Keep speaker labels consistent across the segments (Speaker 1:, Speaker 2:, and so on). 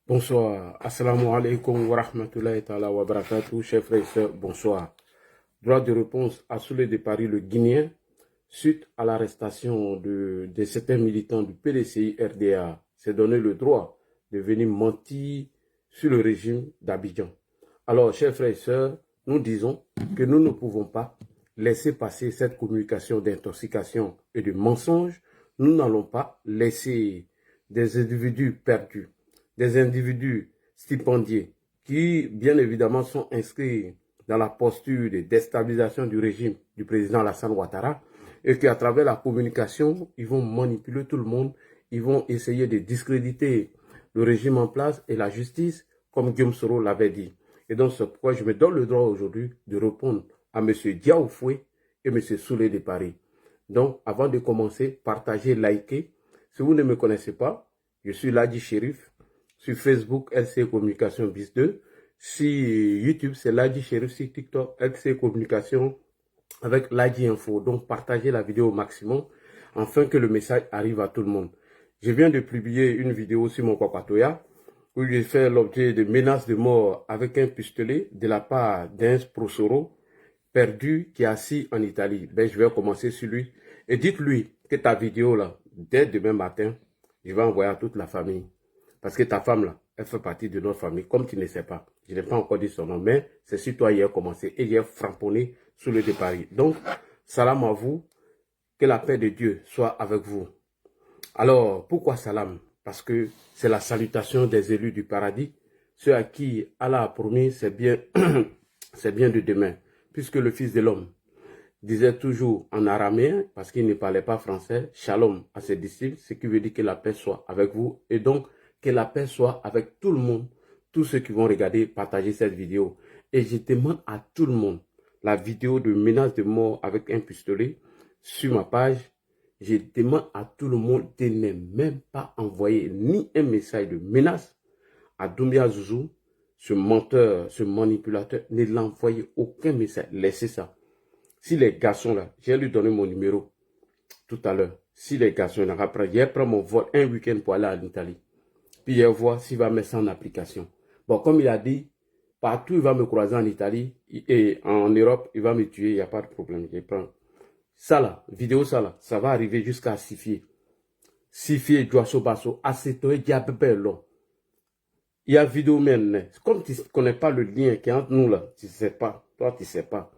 Speaker 1: Bonsoir. Assalamu alaikum wa rahmatullahi ta'ala wa barakatuh. Chers frères et sœurs, bonsoir. Droit de réponse à Soulé de Paris, le Guinéen, suite à l'arrestation de certains militants du PDCI RDA, s'est donné le droit de venir mentir sur le régime d'Abidjan. Alors, chers frères et sœurs, nous disons que nous ne pouvons pas laisser passer cette communication d'intoxication et de mensonge. Nous n'allons pas laisser des individus perdus, des individus stipendiés qui, bien évidemment, sont inscrits dans la posture de déstabilisation du régime du président Alassane Ouattara et qu'à travers la communication, ils vont manipuler tout le monde, ils vont essayer de discréditer le régime en place et la justice, comme Guillaume Soro l'avait dit. Et donc, c'est pourquoi je me donne le droit aujourd'hui de répondre à M. Diaoufoué et M. Soulé de Paris. Donc, avant de commencer, partagez, likez. Si vous ne me connaissez pas, je suis Ladi Chérif. Sur Facebook, LC Communication bis 2. Sur YouTube, c'est Ladi Chérif. Sur TikTok, LC Communication avec Ladi Info. Donc, partagez la vidéo au maximum afin que le message arrive à tout le monde. Je viens de publier une vidéo sur mon Kwakatoya où j'ai fait l'objet de menaces de mort avec un pistolet de la part d'un prosoro perdu qui est assis en Italie. Ben, je vais commencer sur lui. Et dites-lui que ta vidéo là, dès demain matin, je vais envoyer à toute la famille. Parce que ta femme là, elle fait partie de notre famille, comme tu ne sais pas. Je n'ai pas encore dit son nom, mais c'est sur toi hier commencé. Et j'ai framponné sous le de Paris. Donc, salam à vous. Que la paix de Dieu soit avec vous. Alors, pourquoi salam? Parce que c'est la salutation des élus du paradis. Ceux à qui Allah a promis, c'est bien, c'est bien de demain. Puisque le Fils de l'homme disait toujours en araméen, parce qu'il ne parlait pas français, shalom à ses disciples, ce qui veut dire que la paix soit avec vous. Et donc, que la paix soit avec tout le monde, tous ceux qui vont regarder, partager cette vidéo. Et je demande à tout le monde la vidéo de menace de mort avec un pistolet sur ma page. Je demande à tout le monde de ne même pas envoyer ni un message de menace à Doumbia Zouzou, ce menteur, ce manipulateur. Ne l'envoyez aucun message. Laissez ça. Si les garçons là, j'ai lui donné mon numéro tout à l'heure. Si les garçons là, après, j'ai pris mon vol un week-end pour aller en Italie. Puis je vais voir s'il va mettre ça en application. Bon, comme il a dit, partout il va me croiser en Italie et en Europe, il va me tuer, il n'y a pas de problème. Je prends ça là, vidéo ça là, ça va arriver jusqu'à Sifier. Sifier, Joasso Basso, Asetoe, Diabello. Il y a vidéo même, comme tu ne connais pas le lien qui est entre nous là, tu ne sais pas, toi tu ne sais pas,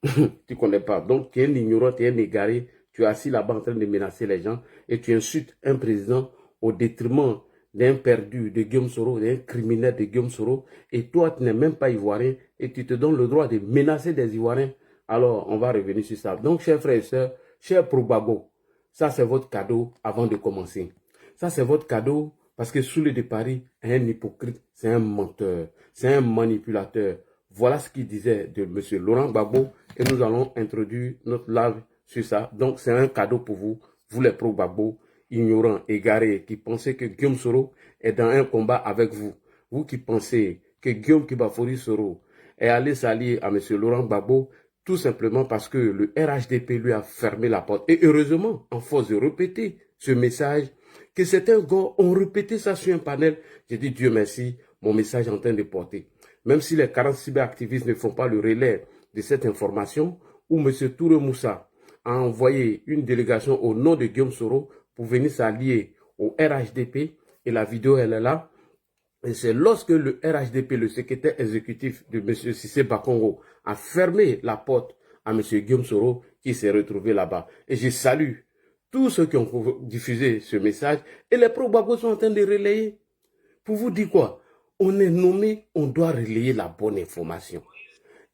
Speaker 1: tu ne connais pas. Donc tu es un ignorant, tu es un égaré, tu es assis là-bas en train de menacer les gens et tu insultes un président au détriment d'un perdu de Guillaume Soro, d'un criminel de Guillaume Soro, et toi tu n'es même pas ivoirien et tu te donnes le droit de menacer des ivoiriens. Alors on va revenir sur ça. Donc chers frères et sœurs, chers Probago, ça c'est votre cadeau avant de commencer. Ça c'est votre cadeau parce que Soulé de Paris est un hypocrite, c'est un menteur, c'est un manipulateur. Voilà ce qu'il disait de M. Laurent Gbagbo et nous allons introduire notre live sur ça. Donc c'est un cadeau pour vous, vous les Probago, ignorants, égarés, qui pensez que Guillaume Soro est dans un combat avec vous. Vous qui pensez que Guillaume Kibafori Soro est allé s'allier à M. Laurent Gbagbo, tout simplement parce que le RHDP lui a fermé la porte. Et heureusement, en force de répéter ce message, que certains gars ont répété ça sur un panel, j'ai dit Dieu merci, mon message est en train de porter. Même si les 40 cyberactivistes ne font pas le relais de cette information, où M. Touré Moussa a envoyé une délégation au nom de Guillaume Soro pour venir s'allier au RHDP, et la vidéo elle est là. Et c'est lorsque le RHDP, le secrétaire exécutif de M. Cissé Bakongo, a fermé la porte à M. Guillaume Soro qui s'est retrouvé là-bas. Et je salue tous ceux qui ont diffusé ce message et les pro-Gbagbo sont en train de relayer. Pour vous dire quoi? On est nommé, on doit relayer la bonne information.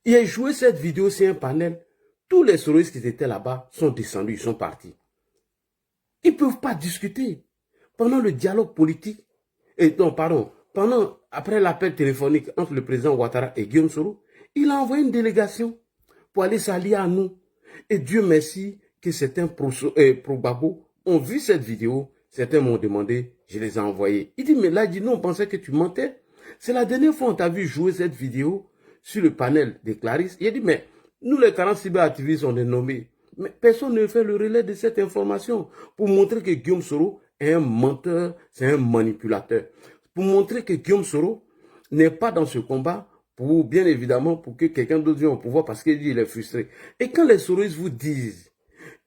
Speaker 1: Il a joué cette vidéo sur un panel. Tous les soroistes qui étaient là-bas sont descendus, ils sont partis. Ils ne peuvent pas discuter. Pendant le dialogue politique, après l'appel téléphonique entre le président Ouattara et Guillaume Soro, il a envoyé une délégation pour aller s'allier à nous. Et Dieu merci que certains pro-Gbagbo ont vu cette vidéo. Certains m'ont demandé, je les ai envoyés. Il dit, mais là, non, on pensait que tu mentais. C'est la dernière fois qu'on t'a vu jouer cette vidéo sur le panel des Clarisse. Il a dit, mais nous les 40 cyberactivistes, on est nommés. Mais personne ne fait le relais de cette information pour montrer que Guillaume Soro est un menteur, c'est un manipulateur. pour montrer que Guillaume Soro n'est pas dans ce combat pour, bien évidemment, pour que quelqu'un d'autre vienne au pouvoir parce qu'il est frustré. Et quand les Soroistes vous disent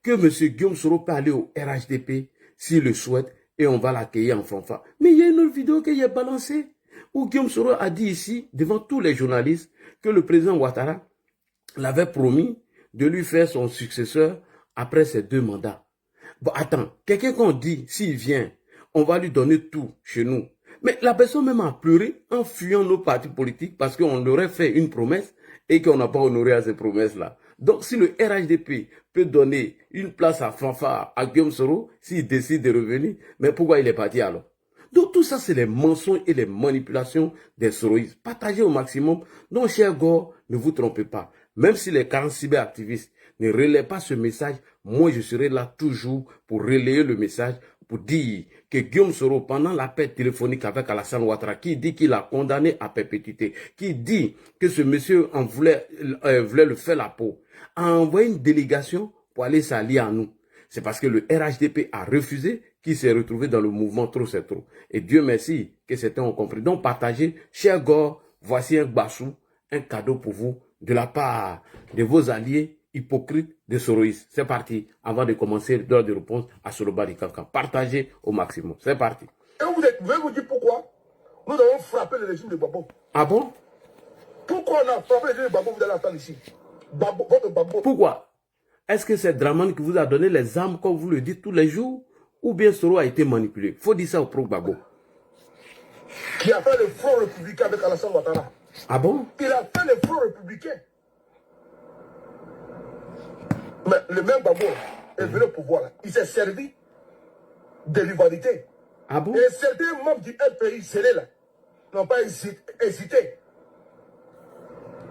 Speaker 1: que M. Guillaume Soro peut aller au RHDP s'il le souhaite et on va l'accueillir en fanfare. Mais il y a une autre vidéo qui est balancée où Guillaume Soro a dit ici, devant tous les journalistes, que le président Ouattara l'avait promis de lui faire son successeur après ses 2 mandats. Bon, attends, quelqu'un qu'on dit, s'il vient, on va lui donner tout chez nous. Mais la personne même a pleuré en fuyant nos partis politiques parce qu'on leur aurait fait une promesse et qu'on n'a pas honoré à ces promesses-là. Donc, si le RHDP peut donner une place à fanfare à Guillaume Soro, s'il décide de revenir, mais pourquoi il est parti alors? Donc, tout ça, c'est les mensonges et les manipulations des Soroïstes. Partagez au maximum. Donc, cher Gore, ne vous trompez pas. Même si les 40 cyberactivistes ne relaient pas ce message, moi, je serai là toujours pour relayer le message, pour dire que Guillaume Soro, pendant l'appel téléphonique avec Alassane Ouattara, qui dit qu'il a condamné à perpétuité, qui dit que ce monsieur en voulait le faire la peau, a envoyé une délégation pour aller s'allier à nous. C'est parce que le RHDP a refusé, qu'il s'est retrouvé dans le mouvement Trop c'est trop. Et Dieu merci que certains ont compris. Donc partagez, cher Gore, voici un bassou, un cadeau pour vous de la part de vos alliés hypocrites de Soroïs. C'est parti, avant de commencer l'heure de réponse à Soloba du Kankan. Partagez au maximum. C'est parti.
Speaker 2: Et vous pouvez vous dire pourquoi nous avons frappé le régime de Gbagbo.
Speaker 1: Ah bon?
Speaker 2: Pourquoi on a frappé le régime de Gbagbo, vous allez attendre ici? Votre Gbagbo.
Speaker 1: Pourquoi? Est-ce que c'est Draman qui vous a donné les armes comme vous le dites tous les jours? Ou bien Soro a été manipulé? Il faut dire ça au pro-Gbagbo.
Speaker 2: Qui a fait le front républicain avec Alassane Ouattara.
Speaker 1: Ah bon?
Speaker 2: Il a fait le front républicain. Mais le même Gbagbo est venu au pouvoir. Là. Il s'est servi de l'humanité.
Speaker 1: Ah bon?
Speaker 2: Et certains membres du FPI scellés là n'ont pas hésité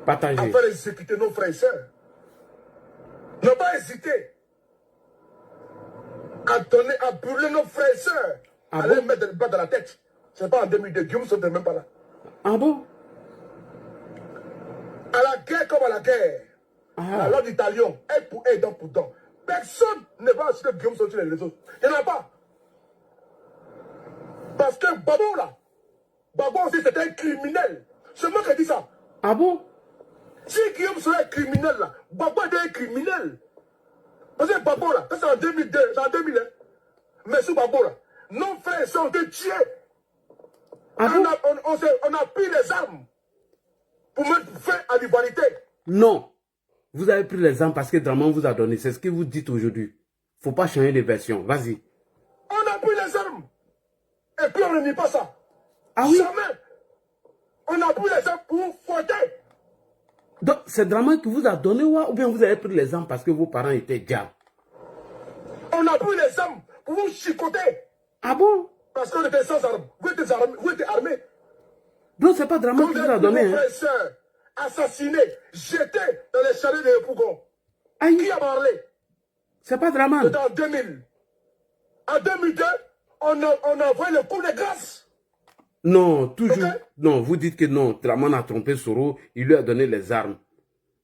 Speaker 1: Partagez.
Speaker 2: à faire exécuter nos frères et sœurs. N'ont pas hésité à brûler nos frères et sœurs.
Speaker 1: Ah
Speaker 2: à
Speaker 1: bon?
Speaker 2: les mettre le bas de la tête. C'est pas en 2002. Guillaume Soro n'est même pas là.
Speaker 1: Ah bon?
Speaker 2: À la guerre comme à la guerre.
Speaker 1: Ah.
Speaker 2: La loi du talion, aide pour aide, dent pour dent. Personne ne va acheter Guillaume Soro sur les réseaux. Il n'y en a pas. Parce que Gbagbo là, Gbagbo aussi c'est un criminel. C'est moi qui dis ça.
Speaker 1: Ah bon?
Speaker 2: Si Guillaume Soro est criminel là, Gbagbo est un criminel. Parce que Gbagbo là, c'est en 2002, c'est en 2000. Mais sous Gbagbo là, nos frères sont tués.
Speaker 1: Ah bon?
Speaker 2: On a pris les armes pour mettre fin à l'humanité.
Speaker 1: Non. Vous avez pris les armes parce que Draman vous a donné. C'est ce que vous dites aujourd'hui. Faut pas changer de version. Vas-y.
Speaker 2: On a pris les armes. Et puis on ne nie pas ça.
Speaker 1: Ah oui?
Speaker 2: Jamais. On a pris les armes pour fouetter.
Speaker 1: Donc, c'est Draman qui vous a donné ou bien vous avez pris les armes parce que vos parents étaient diables?
Speaker 2: On a pris les armes pour vous chicoter.
Speaker 1: Ah bon?
Speaker 2: Parce qu'on était sans armes. Vous étiez armés.
Speaker 1: Donc, c'est pas Draman qui vous a donné.
Speaker 2: Frères et sœurs assassinés, jetés dans les chalets de Yopougon.
Speaker 1: Aïe.
Speaker 2: Qui a parlé?
Speaker 1: C'est pas Draman.
Speaker 2: C'était en 2000. En 2002, on a envoyé le coup de grâce.
Speaker 1: Non, toujours.
Speaker 2: Okay.
Speaker 1: Non, vous dites que non, Draman a trompé Soro, il lui a donné les armes.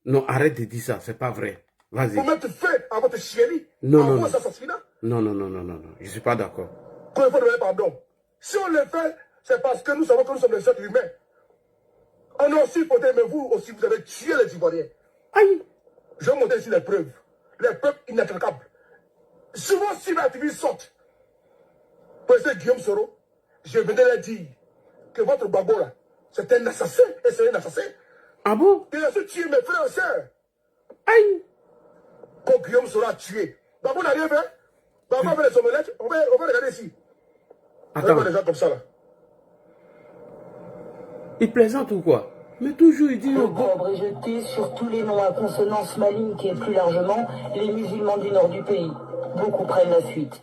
Speaker 1: Non, arrête de dire ça, c'est pas vrai. Vas-y.
Speaker 2: Pour mettre fin à votre chérie,
Speaker 1: non,
Speaker 2: à
Speaker 1: non,
Speaker 2: vos
Speaker 1: non.
Speaker 2: assassinats.
Speaker 1: Non, je suis pas d'accord.
Speaker 2: Qu'il faut demander pardon. Si on le fait, c'est parce que nous savons que nous sommes des êtres humains. On a aussi voté, mais vous aussi, vous avez tué les Ivoiriens.
Speaker 1: Aïe.
Speaker 2: Je vais montrer ici les preuves. Les preuves inattaquables. Souvent, si l'activiste sortent, président Guillaume Soro, je venais leur dire que votre Gbagbo là, c'est un assassin et c'est un assassin.
Speaker 1: Ah bon?
Speaker 2: Il a su tuer mes frères et sœurs.
Speaker 1: Aïe.
Speaker 2: Quand Guillaume Soro a tué. Gbagbo n'a rien fait. Gbagbo a fait les omelettes. On va regarder ici.
Speaker 1: Attends.
Speaker 2: On va des gens comme ça là.
Speaker 1: Il plaisante ou quoi? Mais toujours il dit...
Speaker 3: L'opprobre est jeté sur tous les noms à consonance maligne et plus largement les musulmans du nord du pays. Beaucoup prennent la fuite.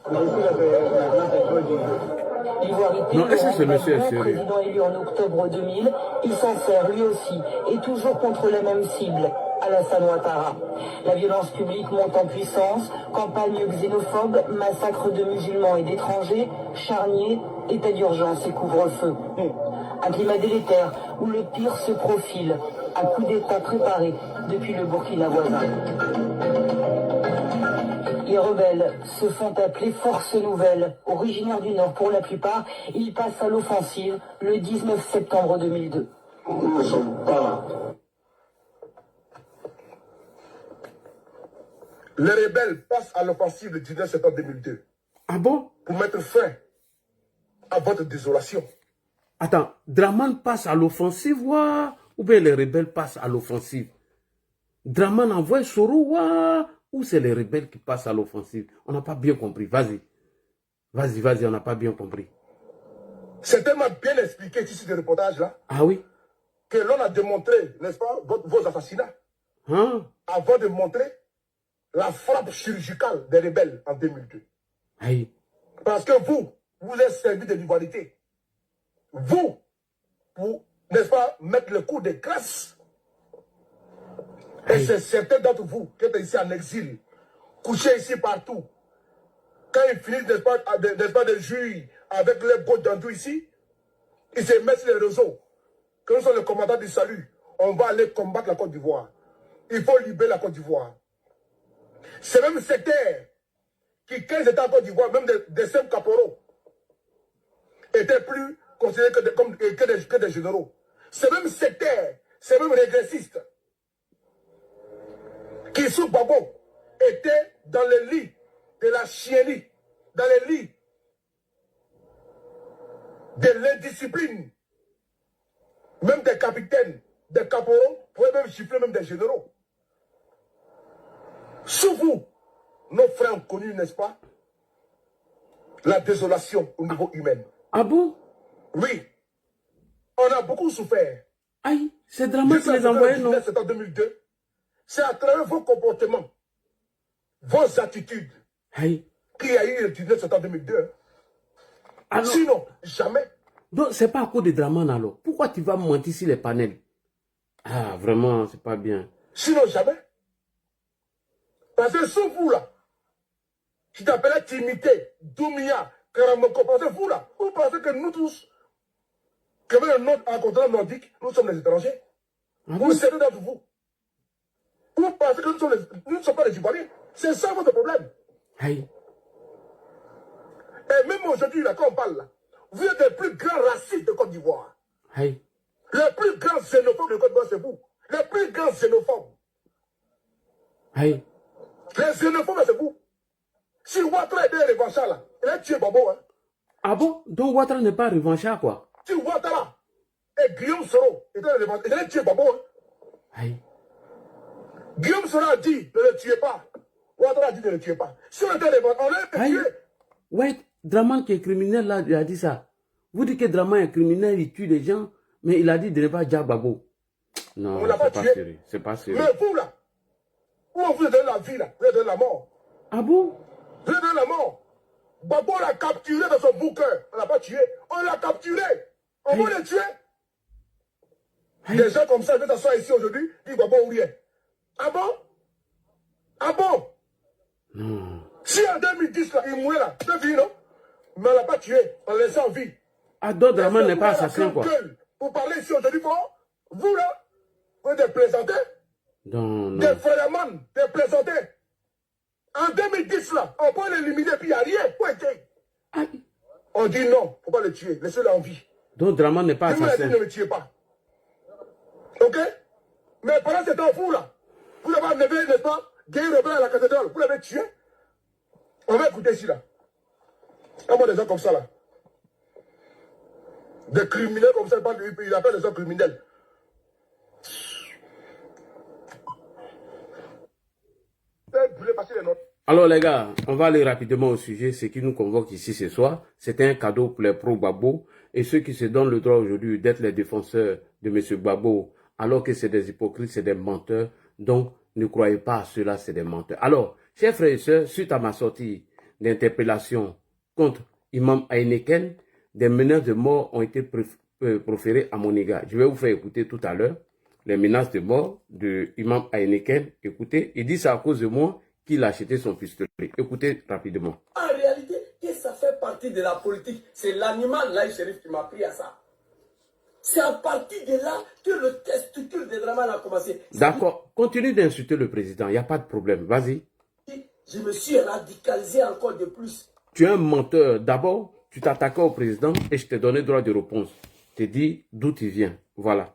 Speaker 1: Non, est-ce que ce monsieur est sérieux?
Speaker 3: Président élu en octobre 2000, il s'en sert lui aussi, et toujours contre la même cible, Alassane Ouattara. La violence publique monte en puissance, campagne xénophobe, massacre de musulmans et d'étrangers, charniers, état d'urgence et couvre-feu. Un climat délétère où le pire se profile, un coup d'État préparé depuis le Burkina voisin. Les rebelles se font appeler Force Nouvelle. Originaires du Nord pour la plupart, ils passent à l'offensive le 19 septembre 2002.
Speaker 2: Nous ne sommes pas. Les rebelles passent à l'offensive le 19 septembre 2002.
Speaker 1: Ah bon?
Speaker 2: Pour mettre fin à votre désolation.
Speaker 1: Attends, Draman passe à l'offensive, ou bien les rebelles passent à l'offensive? Draman envoie Soro, ou c'est les rebelles qui passent à l'offensive? On n'a pas bien compris. Vas-y. Vas-y, on n'a pas bien compris.
Speaker 2: C'est tellement bien expliqué ici, ce reportage-là,
Speaker 1: Ah oui?
Speaker 2: que l'on a démontré, n'est-ce pas, vos assassinats,
Speaker 1: Hein?
Speaker 2: avant de montrer la frappe chirurgicale des rebelles en 2002.
Speaker 1: Aïe.
Speaker 2: Parce que vous êtes servi de l'ivoirité. Vous, pour, n'est-ce pas, mettre le coup de grâce. Et c'est certains d'entre vous qui êtes ici en exil, couchés ici partout. Quand ils finissent, n'est-ce pas, de jouir avec les beaux d'Andou ici, ils se mettent sur les réseaux. Que nous sommes le commandant du salut, on va aller combattre la Côte d'Ivoire. Il faut libérer la Côte d'Ivoire. C'est même secteur qui, quand ils étaient en Côte d'Ivoire, même des simples caporaux, étaient plus considérés que des généraux. C'est même secteur, c'est même régressiste, qui sous Babo étaient dans les lits de la chienlit, dans les lits de l'indiscipline, même des capitaines, des caporaux, pouvaient même chiffrer même des généraux. Sous vous, nos frères ont connu, n'est-ce pas, la désolation au niveau humain.
Speaker 1: Ah bon?
Speaker 2: Oui. On a beaucoup souffert.
Speaker 1: Aïe, c'est Draman qui les envoyait, non?
Speaker 2: C'est en 2002. C'est à travers vos comportements, vos attitudes,
Speaker 1: Aïe.
Speaker 2: qu'il y a eu le 19 septembre 2002.
Speaker 1: Alors,
Speaker 2: sinon, jamais.
Speaker 1: donc, c'est pas à cause de Draman alors. Pourquoi tu vas mentir sur les panels? Ah, vraiment, c'est pas bien.
Speaker 2: Sinon, jamais. Parce que sous vous là, qui t'appelait Timité, Doumia, Karamoko, parce que vous là, vous pensez que nous tous, que même un continent nordique, nous sommes les étrangers. Vous savez d'entre vous. Vous pensez que nous ne sommes pas les Ivoiriens. C'est ça votre problème.
Speaker 1: Aïe.
Speaker 2: Et même aujourd'hui, là, quand on parle là, vous êtes les plus grands racistes de Côte d'Ivoire.
Speaker 1: Aïe.
Speaker 2: Les plus grands xénophobes de Côte d'Ivoire, c'est vous. Les plus grands xénophobes.
Speaker 1: Aïe.
Speaker 2: Les xénophobes, c'est vous. Si Ouattara était revanchard là, il a tué Babo. Hein.
Speaker 1: Ah bon? Donc Ouattara n'est pas revanchard, quoi?
Speaker 2: Si Ouattara et Guillaume Soro étaient revanchard, il a tué Babo. Hein.
Speaker 1: Aïe.
Speaker 2: Guillaume Soro a dit ne le tuez pas. Ouattara a dit ne le tuez pas. Si on était revanchard, on l'aurait tué.
Speaker 1: Ouais, Draman qui est criminel là, il a dit ça. Vous dites que Draman est criminel, il tue des gens, mais il a dit de ne pas dire Babo. Non, c'est pas sérieux. C'est pas sérieux.
Speaker 2: Mais vous là, où on vous a donné la vie là, vous avez donné la mort.
Speaker 1: Ah bon?
Speaker 2: Vous avez donné la mort. Babo l'a capturé dans son bunker. On l'a pas tué. On l'a capturé. On va le tuer. Des gens comme ça, ils viennent s'asseoir ici aujourd'hui, disent Babo ou rien. Ah bon? Ah bon?
Speaker 1: Non.
Speaker 2: Si en 2010, là, il mourait là, c'est fini, non? Mais on l'a pas tué, on l'a laissé en vie.
Speaker 1: Ah, donc Draman n'est pas assassin, quoi.
Speaker 2: Vous parlez ici aujourd'hui, vous là, vous êtes des plaisantés,
Speaker 1: Non, non.
Speaker 2: des frères des plaisantés. En 2010, là, on peut l'éliminer, puis il n'y a rien.
Speaker 1: Aïe.
Speaker 2: On dit non, il ne faut pas le tuer, laissez-le en vie.
Speaker 1: Donc Draman n'est pas
Speaker 2: Je vous l'ai dit,
Speaker 1: assassin.
Speaker 2: ne le tuez pas. Ok? Mais pendant ce temps, vous là, vous avez enlevé, n'est-ce pas, Guy Robert à la cathédrale, vous l'avez tué. On va écouter ici là. Il y a des gens comme ça là. Des criminels comme ça, il appelle les gens criminels. Vous voulez passer les notes?
Speaker 1: Alors les gars, on va aller rapidement au sujet. Ce qui nous convoque ici ce soir, c'est un cadeau pour les pro-Babo et ceux qui se donnent le droit aujourd'hui d'être les défenseurs de M. Babo, alors que c'est des hypocrites, c'est des menteurs. Donc, ne croyez pas à cela, c'est des menteurs. Alors, chers frères et sœurs, suite à ma sortie d'interpellation contre Imam Heineken, des menaces de mort ont été proférées à mon égard. Je vais vous faire écouter tout à l'heure les menaces de mort de Imam Heineken. Écoutez, il dit ça à cause de moi qu'il a acheté son pistolet. Écoutez rapidement.
Speaker 4: En réalité, que ça fait partie de la politique. C'est l'animal là, Chérif, qui m'a pris à ça. C'est à partir de là que le testicule de Draman a commencé.
Speaker 1: D'accord, continue d'insulter le président, il n'y a pas de problème, vas-y.
Speaker 4: je me suis radicalisé encore de plus.
Speaker 1: Tu es un menteur. D'abord, tu t'attaquais au président et je t'ai donné droit de réponse. Je t'ai dit d'où tu viens. Voilà.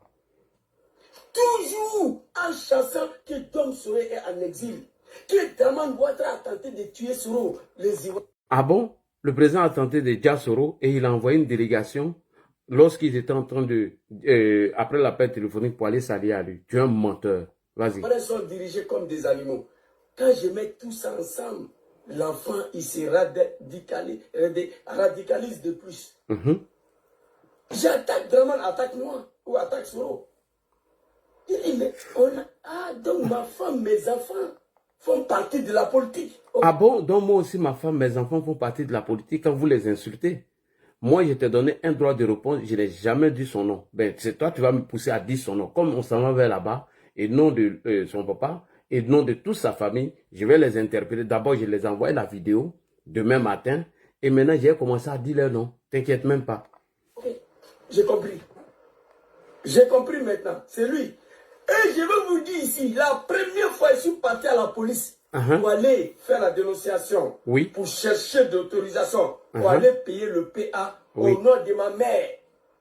Speaker 4: Toujours en chassant que Dom Soro est en exil. Que Draman Ouattara a tenté de tuer Soro, les Ivoiriens.
Speaker 1: Ah bon? Le président a tenté de tuer Soro et il a envoyé une délégation lorsqu'ils étaient en train de... après l'appel téléphonique pour aller s'allier à lui. Tu es un menteur. Vas-y.
Speaker 4: Les sont dirigés comme des animaux. Quand je mets tout ça ensemble, l'enfant, il se radicalise de plus. J'attaque Draman, attaque-moi ou attaque Soro. Donc ma femme, mes enfants font partie de la politique.
Speaker 1: Ah bon? Donc moi aussi, ma femme, mes enfants font partie de la politique quand vous les insultez. Moi, je t'ai donné un droit de réponse, je n'ai jamais dit son nom. Ben, c'est toi, tu vas me pousser à dire son nom. Comme on s'en va vers là-bas, et nom de son papa, et nom de toute sa famille, je vais les interpeller. D'abord, je les envoie la vidéo demain matin, et maintenant, j'ai commencé à dire leur nom. T'inquiète même pas.
Speaker 4: Ok, j'ai compris. J'ai compris maintenant, c'est lui. Et je veux vous dire ici, la première fois, je suis parti à la police pour aller faire la dénonciation, pour chercher d'autorisation, pour aller payer le PA au nom de ma mère.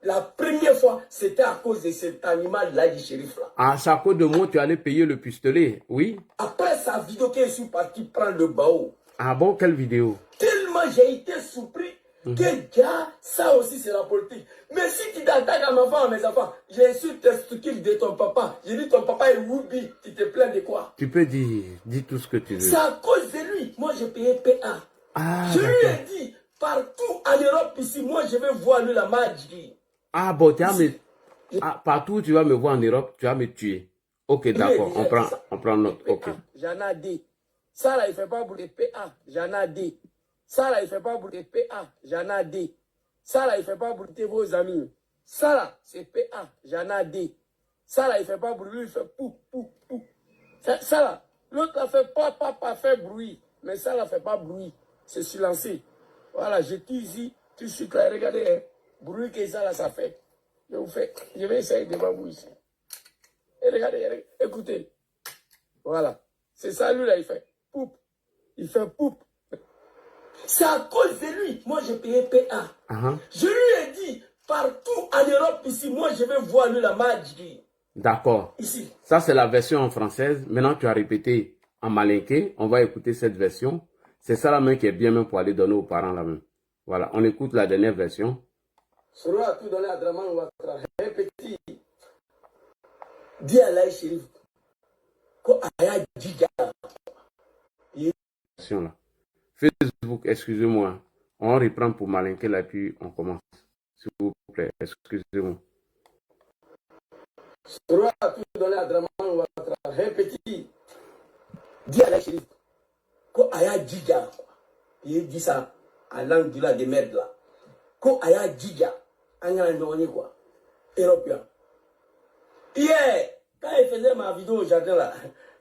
Speaker 4: La première fois, c'était à cause de cet animal-là du shérif là.
Speaker 1: Ah, c'est à cause de moi, tu allais payer le pistolet, oui.
Speaker 4: Après sa vidéo, que je suis parti prendre le bao.
Speaker 1: Ah bon, quelle vidéo?
Speaker 4: Tellement j'ai été surpris que ça aussi c'est la politique. Mais si tu t'attaques à ma femme, à mes enfants, j'ai su testiculer de ton papa. J'ai dit ton papa est Woubi, tu te plains de quoi?
Speaker 1: Tu peux dire, dis tout ce que tu veux.
Speaker 4: C'est à cause de lui. Moi j'ai payé PA. Je lui ai dit, partout en Europe ici, moi je vais voir lui la magie.
Speaker 1: Ah bon, partout où tu vas me voir en Europe, tu vas me tuer. Ok, d'accord, on prend note. Ok.
Speaker 4: J'en ai dit. Ça là, il ne fait pas pour les PA. J'en ai dit. Ça là, il ne fait pas pour les PA. J'en ai dit. Ça là, il ne fait pas pour vos amis. Ça là, c'est PA. J'en ai dit. Ça là, il ne fait pas pour lui, il fait pou, pou, pou. Ça là, l'autre là fait pas fait bruit. Mais ça là, fait pas bruit. C'est silencieux. Voilà, je tue ici, tout de suite là, regardez, hein, bruit que ça là, ça fait. Je vais essayer devant vous ici. Et regardez, écoutez. Voilà. C'est ça, lui là, il fait poup. Il fait poup. C'est à cause de lui. Moi, j'ai payé PA. Je lui ai dit, partout en Europe ici, moi, je vais voir lui la magie.
Speaker 1: D'accord.
Speaker 4: Ici.
Speaker 1: Ça, c'est la version en française. Maintenant, tu as répété en malinqué. On va écouter cette version. C'est ça la main qui est bien même pour aller donner aux parents la main. Voilà, on écoute la dernière version.
Speaker 4: Soro a tout donné à Draman Ouattara. Un petit. Dis à Laï Chérif. Ko aya giga.
Speaker 1: Là. Facebook, excusez-moi. On reprend pour malinquer là, puis on commence. S'il vous plaît, excusez-moi.
Speaker 4: Soro a tout donné à Draman Ouattara. Un petit. Dis à Laï Chérif. Ko aya giga. Il dit ça à langue de la merde là. Ko aya giga. Quoi. Européen. Hier, quand il faisait ma vidéo au jardin là,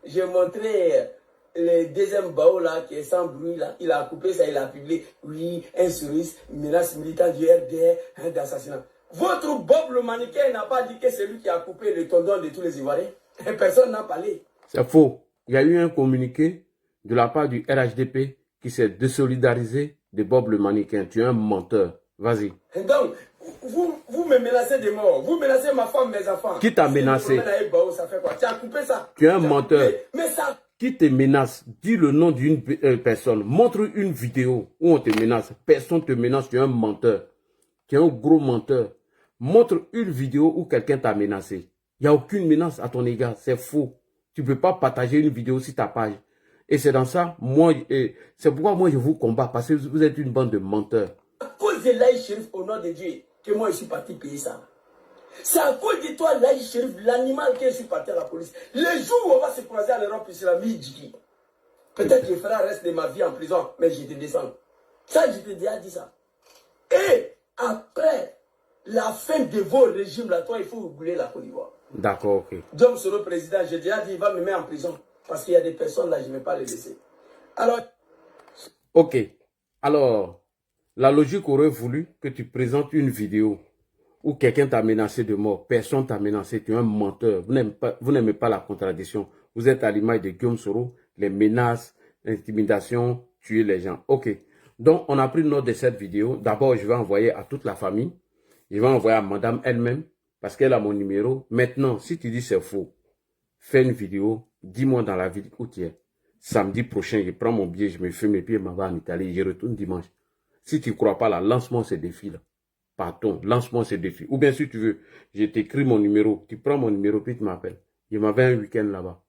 Speaker 4: j'ai montré le deuxième bao là qui est sans bruit là. Il a coupé ça, il a publié. Oui, un souriste, menace militante du RDR, d'assassinat. Votre Bob le mannequin n'a pas dit que c'est lui qui a coupé le tendon de tous les Ivoiriens. Personne n'a parlé.
Speaker 1: C'est faux. Il y a eu un communiqué de la part du RHDP qui s'est désolidarisé de Bob le mannequin. Tu es un menteur. Vas-y.
Speaker 4: Donc, vous me menacez de mort. Vous menacez ma femme, mes enfants.
Speaker 1: Qui t'a menacé?
Speaker 4: Ça fait quoi? Tu as coupé ça?
Speaker 1: Tu es un menteur.
Speaker 4: Mais ça...
Speaker 1: Qui te menace? Dis le nom d'une personne. Montre une vidéo où on te menace. Personne te menace. Tu es un menteur. Tu es un gros menteur. Montre une vidéo où quelqu'un t'a menacé. Il n'y a aucune menace à ton égard. C'est faux. Tu ne peux pas partager une vidéo sur ta page. Et c'est dans ça, c'est pourquoi moi je vous combats. Parce que vous êtes une bande de menteurs.
Speaker 4: À cause de Laï Chérif, au nom de Dieu, que moi je suis parti payer ça. C'est à cause de toi, Laï Chérif, l'animal, que je suis parti à la police. Le jour où on va se croiser en Europe, c'est la midi. Peut-être que je ferai le reste de ma vie en prison, mais je te descends. Ça, je t'ai déjà dit ça. Et après la fin de vos régimes, là, toi, il faut oublier la Côte d'Ivoire.
Speaker 1: D'accord, ok.
Speaker 4: Dom Soro, président, j'ai déjà dit, il va me mettre en prison. Parce qu'il y a des personnes là, je ne vais pas les laisser. Alors...
Speaker 1: Ok. Alors, la logique aurait voulu que tu présentes une vidéo où quelqu'un t'a menacé de mort. Personne t'a menacé. Tu es un menteur. Vous n'aimez pas la contradiction. Vous êtes à l'image de Guillaume Soro. Les menaces, intimidation, tuer les gens. Ok. Donc, on a pris note de cette vidéo. D'abord, je vais envoyer à toute la famille. Je vais envoyer à madame elle-même parce qu'elle a mon numéro. Maintenant, si tu dis c'est faux, fais une vidéo. Dis-moi dans la ville où tu es. Samedi prochain, je prends mon billet, je me fume et puis je m'en vais en Italie. Je retourne dimanche. Si tu ne crois pas là, lance-moi ce défi là. Pardon, lance-moi ce défi. Ou bien si tu veux, je t'écris mon numéro. Tu prends mon numéro puis tu m'appelles. Je m'avais un week-end là-bas.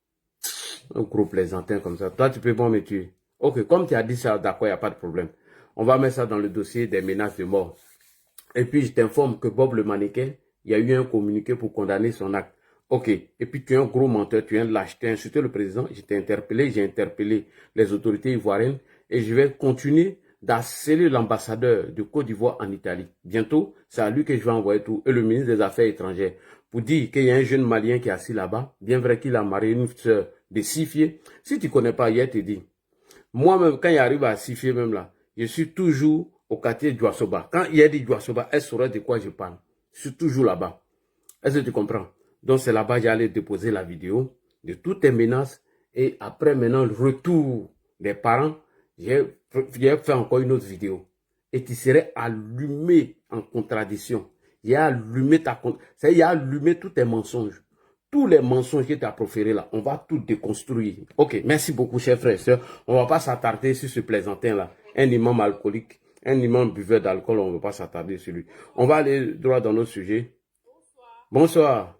Speaker 1: Un gros plaisantin comme ça. Toi, tu peux pas me tuer. Ok, comme tu as dit ça, d'accord, il n'y a pas de problème. On va mettre ça dans le dossier des menaces de mort. Et puis, je t'informe que Bob le mannequin, il y a eu un communiqué pour condamner son acte. Ok. Et puis, tu es un gros menteur, tu es un lâche, tu as insulté le président. Je t'ai interpellé, j'ai interpellé les autorités ivoiriennes et je vais continuer d'harceler l'ambassadeur de Côte d'Ivoire en Italie. Bientôt, c'est à lui que je vais envoyer tout. Et le ministre des Affaires étrangères pour dire qu'il y a un jeune Malien qui est assis là-bas, bien vrai qu'il a marié une sœur de Sifié. Si tu ne connais pas, hier te dit. Moi-même, quand il arrive à Sifié même là, je suis toujours au quartier Djouassoba. Quand il a dit Djouassoba, elle saurait de quoi je parle. Je suis toujours là-bas. Est-ce que tu comprends? Donc c'est là-bas que j'allais déposer la vidéo de toutes tes menaces. Et après maintenant, le retour des parents, j'ai fait encore une autre vidéo. Et tu serais allumé en contradiction. Il a allumé il a allumé tous tes mensonges. Tous les mensonges que tu as proférés là, on va tout déconstruire. Ok, merci beaucoup, chers frères et sœurs. On ne va pas s'attarder sur ce plaisantin-là. Un imam alcoolique, un imam buveur d'alcool, on ne va pas s'attarder sur lui. On va aller droit dans notre sujet. Bonsoir.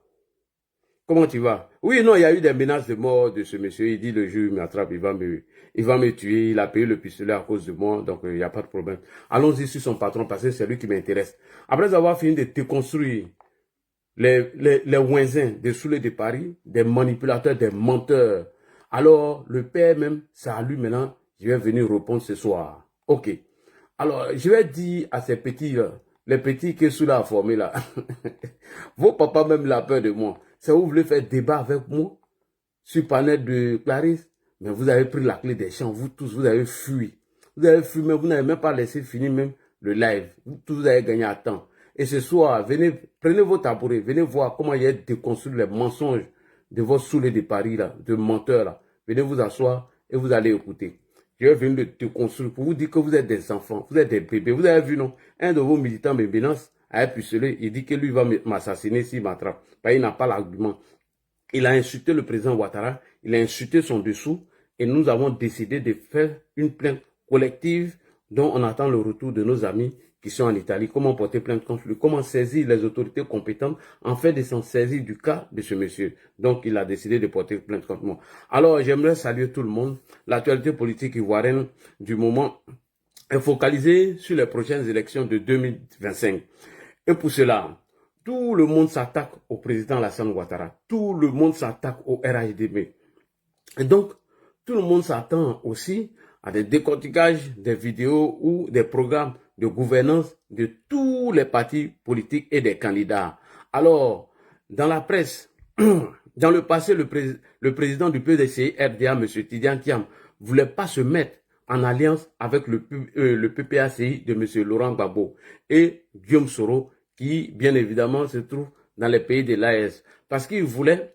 Speaker 1: Comment tu vas? Oui, non, il y a eu des menaces de mort de ce monsieur. Il dit le juge m'attrape, il va me tuer. Il a payé le pistolet à cause de moi, donc il n'y a pas de problème. Allons-y sur son patron parce que c'est lui qui m'intéresse. Après avoir fini de déconstruire les ouinzins des Soulés de Paris, des manipulateurs, des menteurs. Alors, le père même, c'est à lui maintenant, je vais venir répondre ce soir. Ok. Alors, je vais dire à ces petits, les petits que Soula a formés là, vos papas même la peur de moi. Ça vous voulez faire débat avec moi sur panel de Clarisse, mais vous avez pris la clé des champs, vous tous, vous avez fui. Vous avez fui, mais vous n'avez même pas laissé finir même le live. Vous tous, vous avez gagné à temps. Et ce soir, venez, prenez vos tabourets, venez voir comment il y a déconstruit les mensonges de vos Soulés de Paris, là, de menteurs. Là. Venez vous asseoir et vous allez écouter. Je vais venir déconstruire pour vous dire que vous êtes des enfants, vous êtes des bébés. Vous avez vu, non? Un de vos militants me menace à un pistolet. Il dit que lui va m'assassiner s'il m'attrape. Il n'a pas l'argument. Il a insulté le président Ouattara, il a insulté son dessous et nous avons décidé de faire une plainte collective dont on attend le retour de nos amis qui sont en Italie. Comment porter plainte contre lui? Comment saisir les autorités compétentes en fait de s'en saisir du cas de ce monsieur? Donc, il a décidé de porter plainte contre moi. Alors, j'aimerais saluer tout le monde. L'actualité politique ivoirienne du moment est focalisée sur les prochaines élections de 2025. Et pour cela, tout le monde s'attaque au président Alassane Ouattara. Tout le monde s'attaque au RHDP. Et donc, tout le monde s'attend aussi à des décortiquages, des vidéos ou des programmes de gouvernance de tous les partis politiques et des candidats. Alors, dans la presse, dans le passé, le président du PDC, RDA, M. Tidiane Thiam, ne voulait pas se mettre en alliance avec le PPACI de M. Laurent Gbagbo et Guillaume Soro, qui, bien évidemment, se trouve dans les pays de l'AES. Parce qu'il ne voulait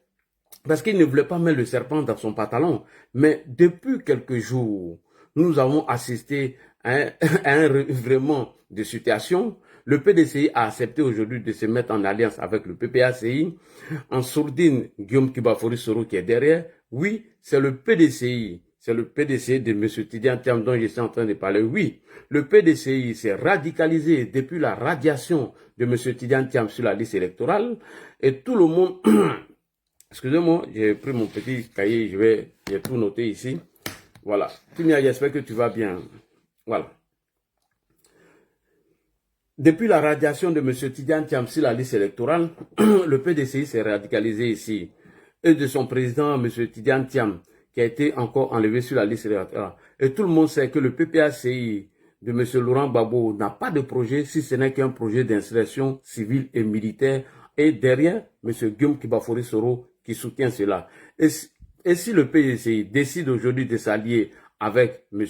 Speaker 1: pas mettre le serpent dans son pantalon. Mais depuis quelques jours, nous avons assisté à un revirement de situation. Le PDCI a accepté aujourd'hui de se mettre en alliance avec le PPACI. En sourdine, Guillaume Kibafori Soro qui est derrière. Oui, c'est le PDCI. C'est le PDCI de M. Tidiane Thiam dont je suis en train de parler. Oui, le PDCI s'est radicalisé depuis la radiation de M. Tidiane Thiam sur la liste électorale. Et tout le monde... Excusez-moi, j'ai pris mon petit cahier, j'ai tout noté ici. Voilà. Timia, j'espère que tu vas bien. Voilà. Depuis la radiation de M. Tidiane Thiam sur la liste électorale, le PDCI s'est radicalisé ici. Et de son président, M. Tidiane Thiam, qui a été encore enlevé sur la liste électorale. Et tout le monde sait que le PPACI de M. Laurent Gbagbo n'a pas de projet, si ce n'est qu'un projet d'installation civile et militaire. Et derrière, M. Guillaume Kibafori Soro qui soutient cela. Et si le PDCI décide aujourd'hui de s'allier avec M.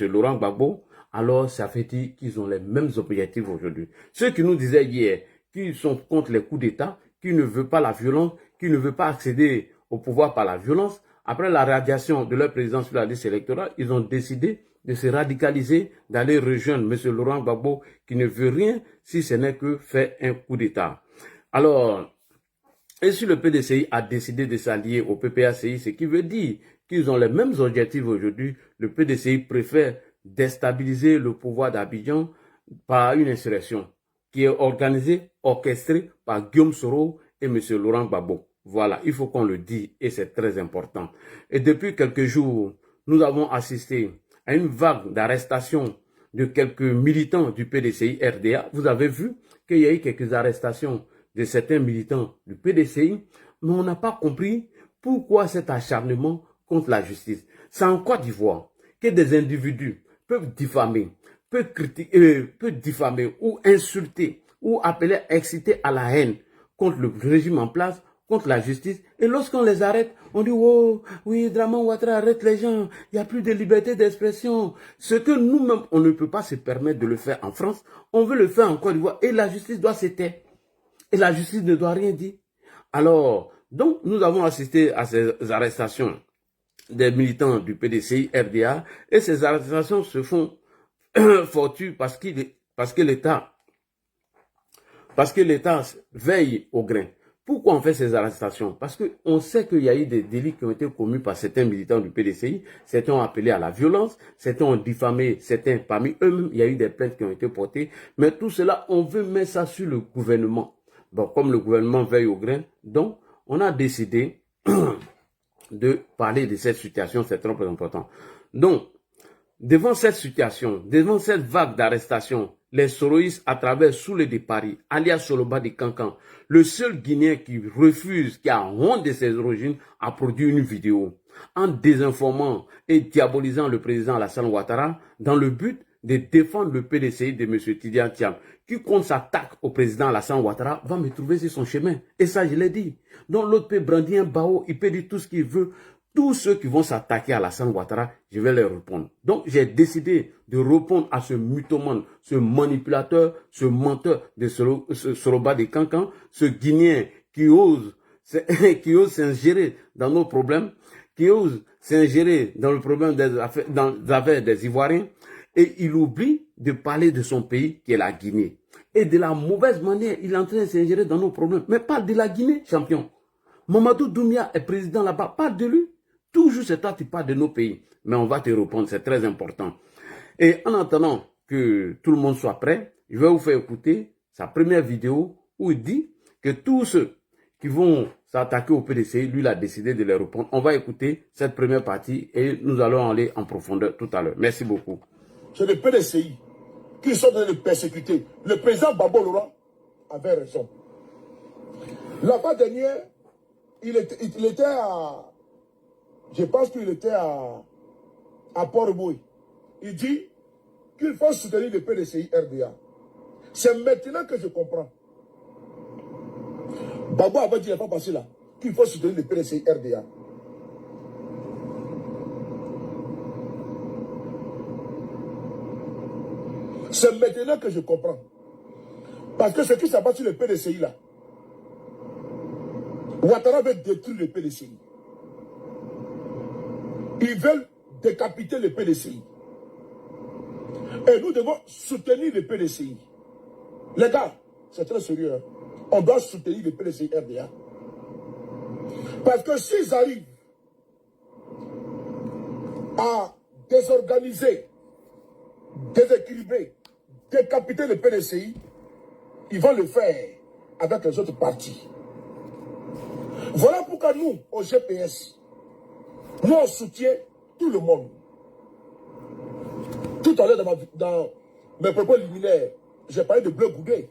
Speaker 1: Laurent Gbagbo, alors ça fait dire qu'ils ont les mêmes objectifs aujourd'hui. Ceux qui nous disaient hier qu'ils sont contre les coups d'État, qu'ils ne veulent pas la violence, qu'ils ne veulent pas accéder au pouvoir par la violence, après la radiation de leur président sur la liste électorale, ils ont décidé de se radicaliser, d'aller rejoindre M. Laurent Gbagbo, qui ne veut rien si ce n'est que faire un coup d'État. Alors, et si le PDCI a décidé de s'allier au PPACI, ce qui veut dire qu'ils ont les mêmes objectifs aujourd'hui, le PDCI préfère déstabiliser le pouvoir d'Abidjan par une insurrection qui est organisée, orchestrée par Guillaume Soro et M. Laurent Gbagbo. Voilà, il faut qu'on le dise et c'est très important. Et depuis quelques jours, nous avons assisté à une vague d'arrestations de quelques militants du PDCI RDA. Vous avez vu qu'il y a eu quelques arrestations de certains militants du PDCI, mais on n'a pas compris pourquoi cet acharnement contre la justice. C'est en Côte d'Ivoire que des individus peuvent diffamer, peuvent critiquer, peuvent diffamer ou insulter ou appeler, exciter à la haine contre le régime en place, contre la justice. Et lorsqu'on les arrête, on dit « Oh, oui, Draman Ouattara arrête les gens, il n'y a plus de liberté d'expression. » Ce que nous-mêmes, on ne peut pas se permettre de le faire en France, on veut le faire en Côte d'Ivoire et la justice doit se taire. Et la justice ne doit rien dire. Alors, donc, nous avons assisté à ces arrestations des militants du PDCI RDA et ces arrestations se font fortuites parce que l'État veille au grain. Pourquoi on fait ces arrestations? Parce qu'on sait qu'il y a eu des délits qui ont été commis par certains militants du PDCI. Certains ont appelé à la violence, certains ont diffamé, certains parmi eux-mêmes, il y a eu des plaintes qui ont été portées. Mais tout cela, on veut mettre ça sur le gouvernement. Bon, comme le gouvernement veille au grain, donc on a décidé de parler de cette situation, c'est très important. Donc, devant cette situation, devant cette vague d'arrestation, les soroïstes à travers Soulé de Paris, alias Soloba de Cancan, le seul Guinéen qui refuse, qui a honte de ses origines, a produit une vidéo en désinformant et diabolisant le président Alassane Ouattara dans le but de défendre le PDCI de M. Tidiane Thiam. Quiconque s'attaque au président Alassane Ouattara va me trouver sur son chemin. Et ça, je l'ai dit. Donc l'autre peut brandir un barreau, il peut dire tout ce qu'il veut. Tous ceux qui vont s'attaquer à Alassane Ouattara, je vais leur répondre. Donc j'ai décidé de répondre à ce mythomane, ce manipulateur, ce menteur de Soroba de Cancan, ce Guinéen qui ose s'ingérer dans nos problèmes, qui ose s'ingérer dans le problème des affaires des Ivoiriens, et il oublie de parler de son pays qui est la Guinée. Et de la mauvaise manière, il est en train de s'ingérer dans nos problèmes. Mais parle de la Guinée, champion. Mamadou Doumbia est président là-bas, parle de lui. Toujours c'est toi qui parles de nos pays. Mais on va te répondre, c'est très important. Et en attendant que tout le monde soit prêt, je vais vous faire écouter sa première vidéo où il dit que tous ceux qui vont s'attaquer au PDCI, lui, il a décidé de les répondre. On va écouter cette première partie et nous allons aller en profondeur tout à l'heure. Merci beaucoup.
Speaker 2: C'est le PDCI qui sont en train de persécuter. Le président Gbagbo Laurent avait raison. La fois dernière, il était à... Je pense qu'il était à Port-Bouy. Il dit qu'il faut soutenir le PDCI RDA. C'est maintenant que je comprends. Gbagbo avait dit la fois passée là qu'il faut soutenir le PDCI RDA. C'est maintenant que je comprends. Parce que ce qui s'est passé sur le PDCI là, Ouattara veut détruire le PDCI. Ils veulent décapiter le PDCI. Et nous devons soutenir le PDCI. Les gars, c'est très sérieux. Hein? On doit soutenir le PDCI RDA. Parce que s'ils arrivent à désorganiser, déséquilibrer, décapiter le PDCI, ils vont le faire avec les autres partis. Voilà pourquoi nous, au GPS, nous on soutient tout le monde. Tout à l'heure dans mes propos liminaires, j'ai parlé de Bleu Goudé.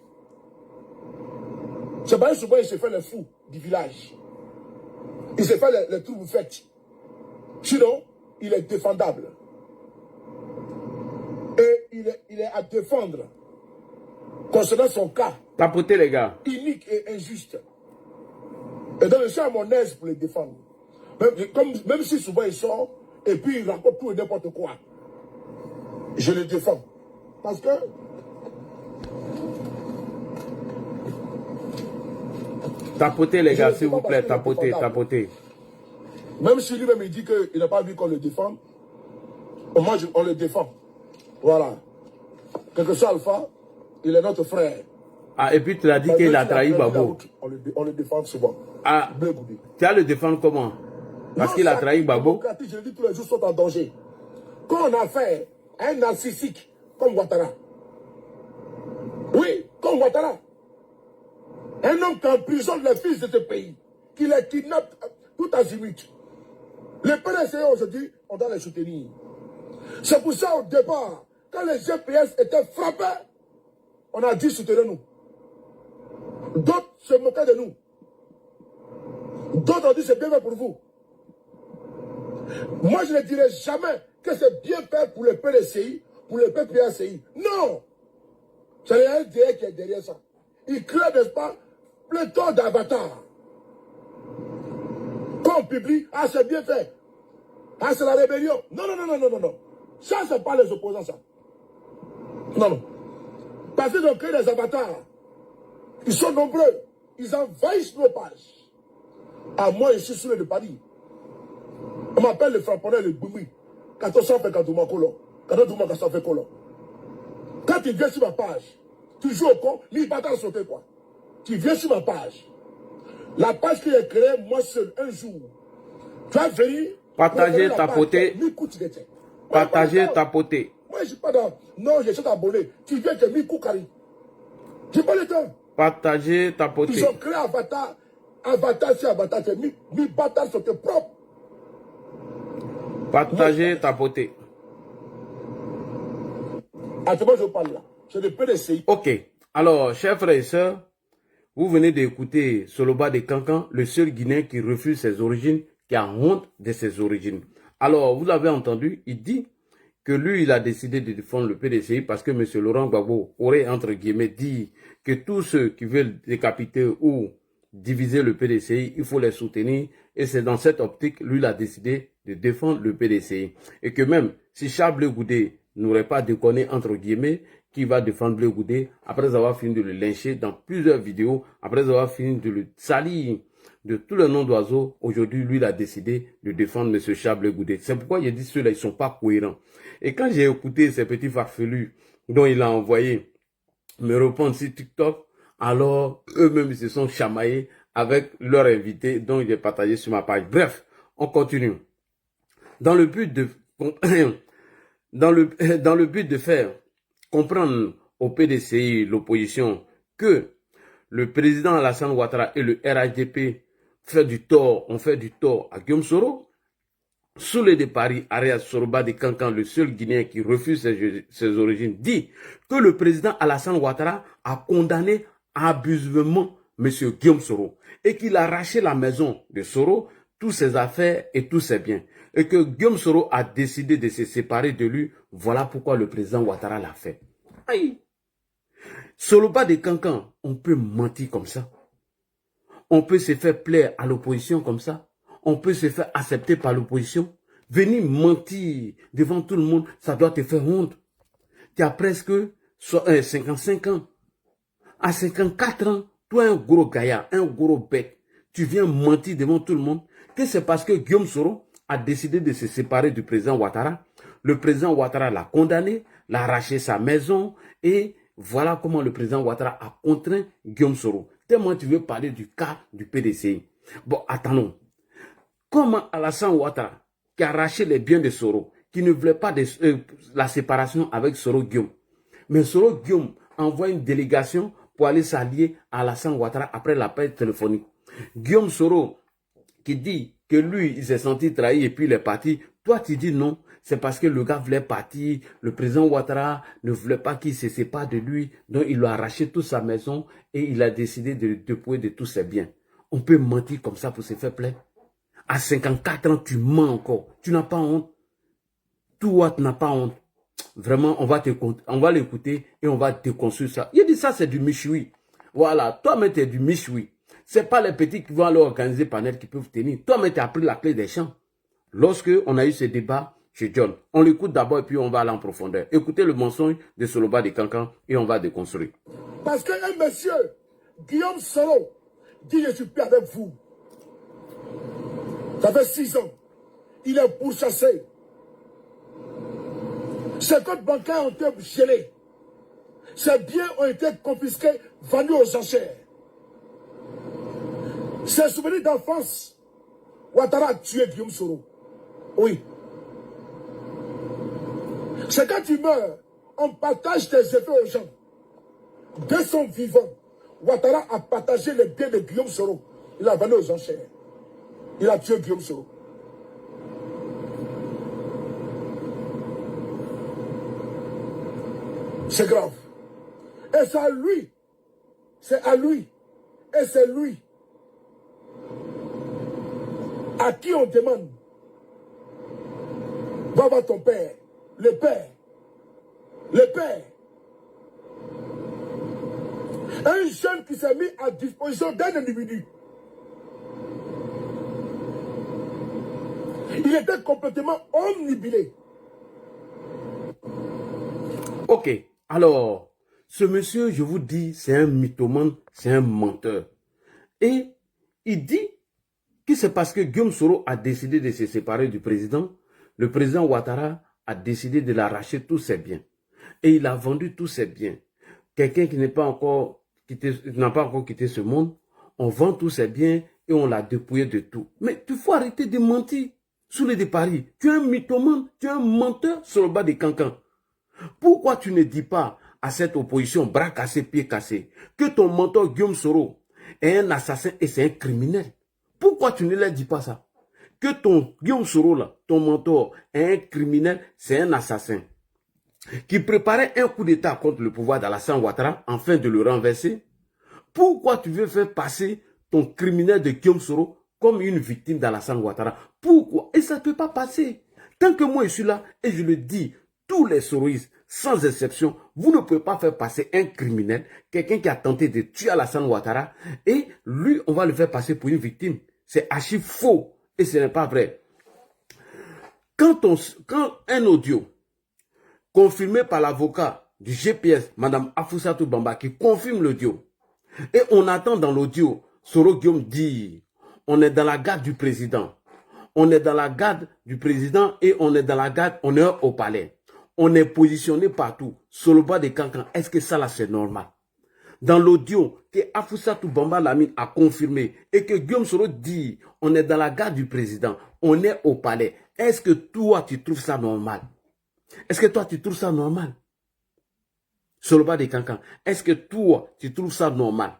Speaker 2: C'est pas souvent il se fait le fou du village. Il se fait les troubles faits. Sinon, il est défendable. Et il est à défendre concernant son cas.
Speaker 1: Tapotez les gars.
Speaker 2: Unique et injuste. Et donc je suis à mon aise pour les défendre. Même si souvent il sort et puis il raconte tout et n'importe quoi. Je le défends. Parce que
Speaker 1: tapotez les gars, s'il vous plaît, tapotez.
Speaker 2: Même si lui-même il dit qu'il n'a pas vu qu'on le défende, moi on le défend. Voilà. Quel que soit Alpha, il est notre frère.
Speaker 1: Ah, et puis tu as dit qu'il a trahi Gbagbo.
Speaker 2: On le défend souvent.
Speaker 1: Ah, tu vas le défendre comment? Parce qu'il a trahi Gbagbo.
Speaker 2: Je le dis tous les jours, sont en danger. Quand on a affaire à un narcissique comme Ouattara, oui, comme Ouattara, un homme qui emprisonne les fils de ce pays, qui les kidnappe tout azimut. Les PDC aujourd'hui, on doit les soutenir. C'est pour ça au départ, quand les GPS étaient frappés, on a dit soutenez-nous. D'autres se moquaient de nous. D'autres ont dit c'est bien fait pour vous. Moi je ne dirais jamais que c'est bien fait pour le PDCI, pour le PPACI. Non! C'est le SDR qui est derrière ça. Il crée, n'est-ce pas, pléthore d'avatars. Quand on publie, ah c'est bien fait. Ah c'est la rébellion. Non, non, non, non, non, non, non. Ça, c'est pas les opposants, ça. Non, non. Parce qu'ils ont créé des avatars. Ils sont nombreux. Ils envahissent nos pages. Ah, moi, je suis sur le Paris. On m'appelle le frapponneur, le boumi. Quand on s'en fait quand on m'a colon. Quand on s'en fait colon. Quand tu viens sur ma page, tu joues au con, mais il va t'en sauter quoi. Tu viens sur ma page. La page que j'ai créée, moi seul, un jour. Tu vas venir.
Speaker 1: Partager, tapoter. Partager, tapoter.
Speaker 2: Moi, je ne suis pas dans. Non, je suis abonné. Tu viens de Mikou Kari. Je n'ai pas le temps.
Speaker 1: Partager, tapoter.
Speaker 2: Ils ont créé Avatar. Avatar, c'est Avatar. C'est mi bâtard sur tes propres.
Speaker 1: Partager, tapoter.
Speaker 2: Ah, c'est moi je parle là. C'est le PDCI.
Speaker 1: Ok. Alors, chers frères et sœurs, vous venez d'écouter Soloba de Kankan, le seul Guinéen qui refuse ses origines, qui a honte de ses origines. Alors, vous l'avez entendu, il dit que lui, il a décidé de défendre le PDCI parce que M. Laurent Gbagbo aurait, entre guillemets, dit que tous ceux qui veulent décapiter ou diviser le PDCI, il faut les soutenir. Et c'est dans cette optique, lui, il a décidé de défendre le PDCI. Et que même si Charles Blé Goudé n'aurait pas déconné, entre guillemets, qui va défendre Blé Goudé, après avoir fini de le lyncher dans plusieurs vidéos, après avoir fini de le salir de tous les noms d'oiseaux, aujourd'hui, lui, il a décidé de défendre M. Charles Blé Goudé. C'est pourquoi il a dit ceux-là, ils ne sont pas cohérents. Et quand j'ai écouté ces petits farfelus dont il a envoyé me répondre sur TikTok, alors eux-mêmes, ils se sont chamaillés avec leur invité dont j'ai partagé sur ma page. Bref, on continue. Dans le but de dans le but de faire comprendre au PDCI, l'opposition, que le président Alassane Ouattara et le RHDP ont fait du tort à Guillaume Soro, Soulé de Paris, Arias Soroba de Kankan, le seul Guinéen qui refuse ses origines, dit que le président Alassane Ouattara a condamné abusivement M. Guillaume Soro et qu'il a arraché la maison de Soro, toutes ses affaires et tous ses biens. Et que Guillaume Soro a décidé de se séparer de lui. Voilà pourquoi le président Ouattara l'a fait. Aïe! Soloba de Kankan, on peut mentir comme ça. On peut se faire plaire à l'opposition comme ça. On peut se faire accepter par l'opposition. Venir mentir devant tout le monde, ça doit te faire honte. Tu as presque 55 ans. À 54 ans, toi un gros gaillard, un gros bec, tu viens mentir devant tout le monde que c'est parce que Guillaume Soro a décidé de se séparer du président Ouattara. Le président Ouattara l'a condamné, l'a arraché sa maison et voilà comment le président Ouattara a contraint Guillaume Soro. Tellement tu veux parler du cas du PDCI. Bon, attendons. Comment Alassane Ouattara, qui a arraché les biens de Soro, qui ne voulait pas la séparation avec Soro Guillaume, mais Soro Guillaume envoie une délégation pour aller s'allier à Alassane Ouattara après l'appel téléphonique. Guillaume Soro qui dit que lui, il s'est senti trahi et puis il est parti. Toi, tu dis non. C'est parce que le gars voulait partir. Le président Ouattara ne voulait pas qu'il se sépare de lui. Donc, il lui a arraché toute sa maison et il a décidé de le dépouiller de tous ses biens. On peut mentir comme ça pour se faire plaisir. À 54 ans, tu mens encore. Tu n'as pas honte. Toi, tu n'as pas honte. Vraiment, on va l'écouter et on va te construire ça. Il dit ça, c'est du michoui. Voilà, toi-même, tu es du michoui. Ce n'est pas les petits qui vont aller organiser panel qui peuvent tenir. Toi-même, tu as pris la clé des champs. Lorsque on a eu ce débat chez John, on l'écoute d'abord et puis on va aller en profondeur. Écoutez le mensonge de Soloba de Kankan et on va déconstruire.
Speaker 2: Parce qu'un monsieur, Guillaume Soro, dit je suis plus avec vous. Ça fait 6 ans. Il est pourchassé. Ses comptes bancaires ont été gelés. Ses biens ont été confisqués, vendus aux enchères. Ses souvenirs d'enfance, Ouattara a tué Guillaume Soro. Oui. C'est quand tu meurs, on partage tes effets aux gens. De son vivant, Ouattara a partagé les biens de Guillaume Soro. Il a vendu aux enchères. Il a tué Guillaume Soro. C'est grave. Et c'est à lui. C'est à lui. Et c'est lui à qui on demande. Va voir ton père. Le père. Le père. Un jeune qui s'est mis à disposition d'un individu. Il était complètement omnibilé.
Speaker 1: Ok, alors, ce monsieur, je vous dis, c'est un mythomane, c'est un menteur. Et il dit que c'est parce que Guillaume Soro a décidé de se séparer du président, le président Ouattara a décidé de l'arracher tous ses biens. Et il a vendu tous ses biens. Quelqu'un qui n'a pas encore quitté ce monde, on vend tous ses biens et on l'a dépouillé de tout. Mais tu faut arrêter de mentir sous les de Paris. Tu es un mythomane, tu es un menteur sur le bas des cancans. Pourquoi tu ne dis pas à cette opposition, bras cassés, pieds cassés, que ton mentor Guillaume Soro est un assassin et c'est un criminel? Pourquoi tu ne leur dis pas ça? Que ton Guillaume Soro, là, ton mentor, est un criminel, c'est un assassin qui préparait un coup d'État contre le pouvoir d'Alassane Ouattara afin de le renverser. Pourquoi tu veux faire passer ton criminel de Guillaume Soro comme une victime d'Alassane Ouattara? Pourquoi? Et ça ne peut pas passer. Tant que moi je suis là, et je le dis, tous les soroïstes, sans exception, vous ne pouvez pas faire passer un criminel, quelqu'un qui a tenté de tuer Alassane Ouattara, et lui, on va le faire passer pour une victime. C'est archi faux, et ce n'est pas vrai. Quand un audio confirmé par l'avocat du GPS, Mme Afousatou Bamba, qui confirme l'audio, et on attend dans l'audio Soro Guillaume dire, on est dans la garde du président, on est dans la garde du président et on est dans la garde, on est au palais. On est positionné partout, sur le bas des cancans. Est-ce que ça là c'est normal? Dans l'audio que Afousatou Bamba Lamine a confirmé et que Guillaume Soro dit, on est dans la garde du président, on est au palais. Est-ce que toi tu trouves ça normal? Est-ce que toi tu trouves ça normal? Sur le bas des cancans. Est-ce que toi tu trouves ça normal?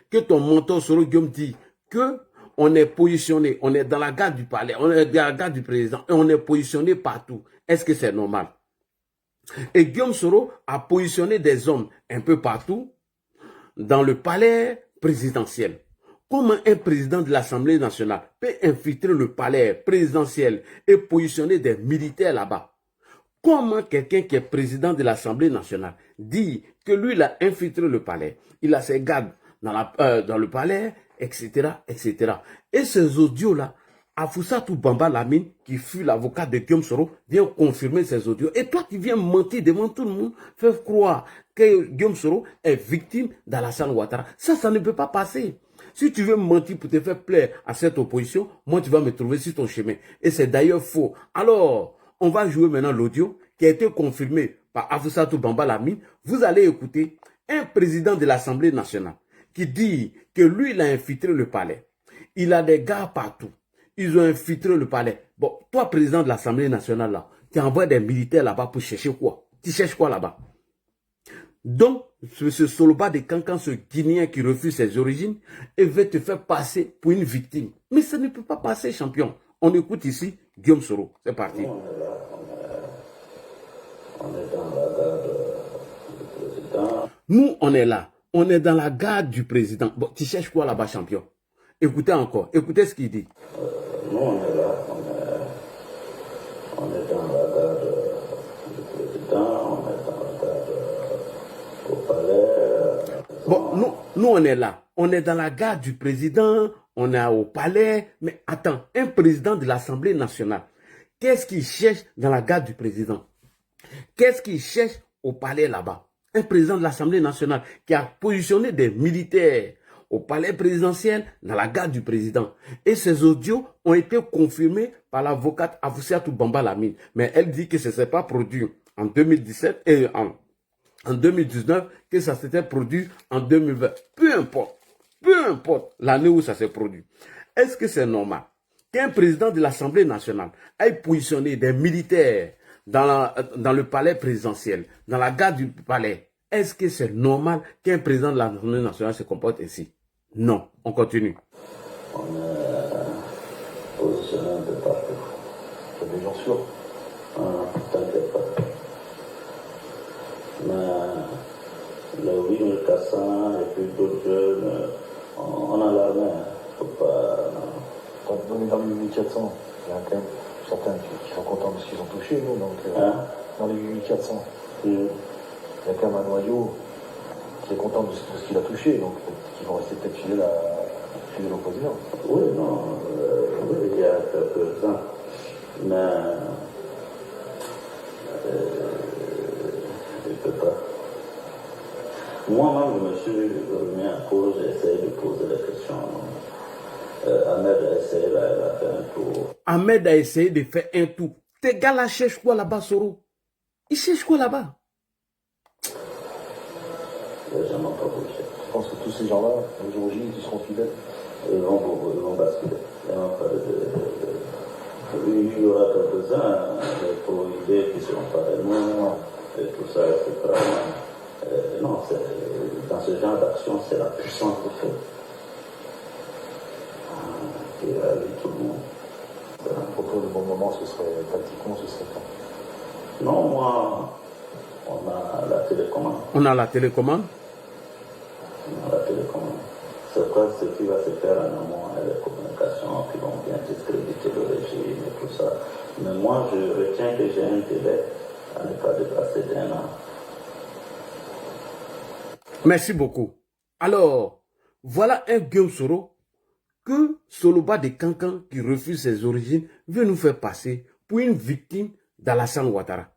Speaker 1: Que ton mentor Soro Guillaume dit que on est positionné, on est dans la garde du palais, on est dans la garde du président et on est positionné partout. Est-ce que c'est normal? Et Guillaume Soro a positionné des hommes un peu partout dans le palais présidentiel. Comment un président de l'Assemblée nationale peut infiltrer le palais présidentiel et positionner des militaires là-bas? Comment quelqu'un qui est président de l'Assemblée nationale dit que lui, il a infiltré le palais, il a ses gardes dans le palais, etc., etc. Et ces audios-là, Afousatou Bamba Lamine, qui fut l'avocat de Guillaume Soro, vient confirmer ces audios. Et toi, tu viens mentir devant tout le monde, faire croire que Guillaume Soro est victime d'Alassane Ouattara. Ça ne peut pas passer. Si tu veux mentir pour te faire plaire à cette opposition, moi, tu vas me trouver sur ton chemin. Et c'est d'ailleurs faux. Alors, on va jouer maintenant l'audio qui a été confirmé par Afousatou Bamba Lamine. Vous allez écouter un président de l'Assemblée nationale qui dit que lui, il a infiltré le palais. Il a des gars partout. Ils ont infiltré le palais. Bon, toi, président de l'Assemblée nationale, là, tu envoies des militaires là-bas pour chercher quoi? Tu cherches quoi là-bas? Donc, ce Soloba de Cancan, ce Guinéen qui refuse ses origines, et veut te faire passer pour une victime. Mais ça ne peut pas passer, champion. On écoute ici Guillaume Soro. C'est parti.
Speaker 5: On est dans la garde du président.
Speaker 1: Nous, on est là. On est dans la garde du président. Bon, tu cherches quoi là-bas, champion? Écoutez encore. Écoutez ce qu'il dit.
Speaker 5: Nous, on est là. On est dans la garde du président. On est dans la garde au palais.
Speaker 1: Bon, nous, on est là. On est dans la garde du président. On est au palais. Mais attends, un président de l'Assemblée nationale, qu'est-ce qu'il cherche dans la garde du président? Qu'est-ce qu'il cherche au palais là-bas? Un président de l'Assemblée nationale qui a positionné des militaires au palais présidentiel, dans la garde du président. Et ces audios ont été confirmés par l'avocate Avoussiatou Bamba Lamine. Mais elle dit que ce ne s'est pas produit en 2017 et en 2019, que ça s'était produit en 2020. Peu importe l'année où ça s'est produit. Est-ce que c'est normal qu'un président de l'Assemblée nationale ait positionné des militaires dans le palais présidentiel, dans la garde du palais? Est-ce que c'est normal qu'un président de l'Assemblée nationale se comporte ainsi? Non. On continue.
Speaker 5: On est positionné un peu partout.
Speaker 6: Il y a des gens sûrs.
Speaker 5: T'inquiète pas. Mais les 8400 et puis d'autres jeunes, on a l'armée. Faut pas.
Speaker 6: Quand on est dans les 8400, il y a quand même certains qui sont contents de ce qu'ils ont touché, nous. Donc, dans les 8400, il y a quand même un noyau qui est content de ce qu'il a touché, donc qui vont rester peut-être fidèles au président.
Speaker 5: Oui, non, oui, il y a quelques-uns. Mais je ne peux pas. Moi-même, je me suis remis en cause, j'ai essayé de poser des questions. Ahmed a essayé de faire un tour.
Speaker 1: Ahmed a essayé de faire un tour. Tes gars là cherchent quoi là-bas, Soro? Ils cherchent quoi là-bas?
Speaker 5: Les gens n'ont pas bougé.
Speaker 6: Je pense que tous ces gens-là, le jour J, ils seront fidèles.
Speaker 5: Ils vont basculer. Il y aura quelques-uns, des pro-idées qui seront pas des noms, et tout ça, etc. Non, dans ce genre d'action, c'est la puissance du fait qui réalise tout le monde.
Speaker 6: Pour toi, le bon moment, ce serait tactiquement, ce serait quand?
Speaker 5: Non, moi, on a la télécommande.
Speaker 1: On a la télécommande.
Speaker 5: On a la télécommande. C'est quoi ce qui va se faire en amont et les communications qui vont bien discréditer le régime et tout ça. Mais moi, je retiens que j'ai un délai à ne pas dépasser d'un an.
Speaker 1: Merci beaucoup. Alors, voilà un Guillaume Soro que Soloba de Kankan, qui refuse ses origines, veut nous faire passer pour une victime d'Alassane Ouattara.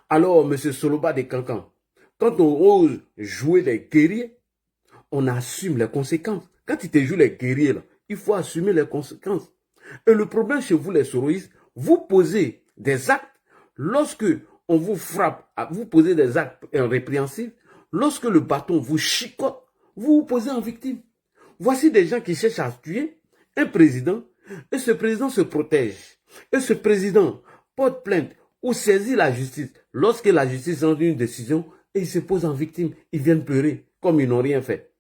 Speaker 1: Alors, M. Soloba de Kankan, quand on ose jouer les guerriers, on assume les conséquences. Quand tu te joues les guerriers, là, il faut assumer les conséquences. Et le problème chez vous, les soroïstes, vous posez des actes lorsque on vous frappe, vous posez des actes répréhensibles. Lorsque le bâton vous chicote, vous vous posez en victime. Voici des gens qui cherchent à tuer un président et ce président se protège. Et ce président porte plainte ou saisit la justice. Lorsque la justice rend une décision et ils se posent en victime, ils viennent pleurer comme ils n'ont rien fait.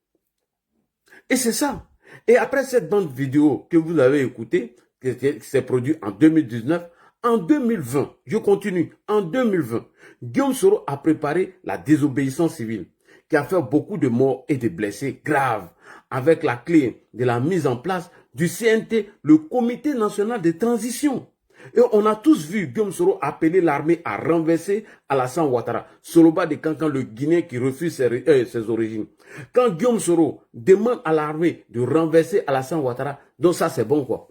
Speaker 1: Et c'est ça. Et après cette bande vidéo que vous avez écoutée, qui s'est produite en 2019, en 2020, je continue, en 2020, Guillaume Soro a préparé la désobéissance civile qui a fait beaucoup de morts et de blessés graves avec la clé de la mise en place du CNT, le Comité national de transition. Et on a tous vu Guillaume Soro appeler l'armée à renverser Alassane Ouattara, Soloba de Kankan, le Guinéen qui refuse ses origines. Quand Guillaume Soro demande à l'armée de renverser Alassane Ouattara, donc ça c'est bon quoi.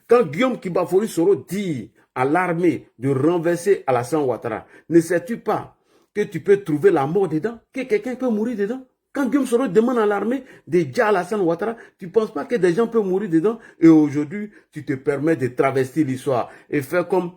Speaker 1: Quand Guillaume Kibafori Soro dit à l'armée de renverser Alassane Ouattara, ne sais-tu pas que tu peux trouver la mort dedans, que quelqu'un peut mourir dedans? Quand Guillaume Soro demande à l'armée de dire à Alassane Ouattara, tu ne penses pas que des gens peuvent mourir dedans? Et aujourd'hui, tu te permets de travestir l'histoire et faire comme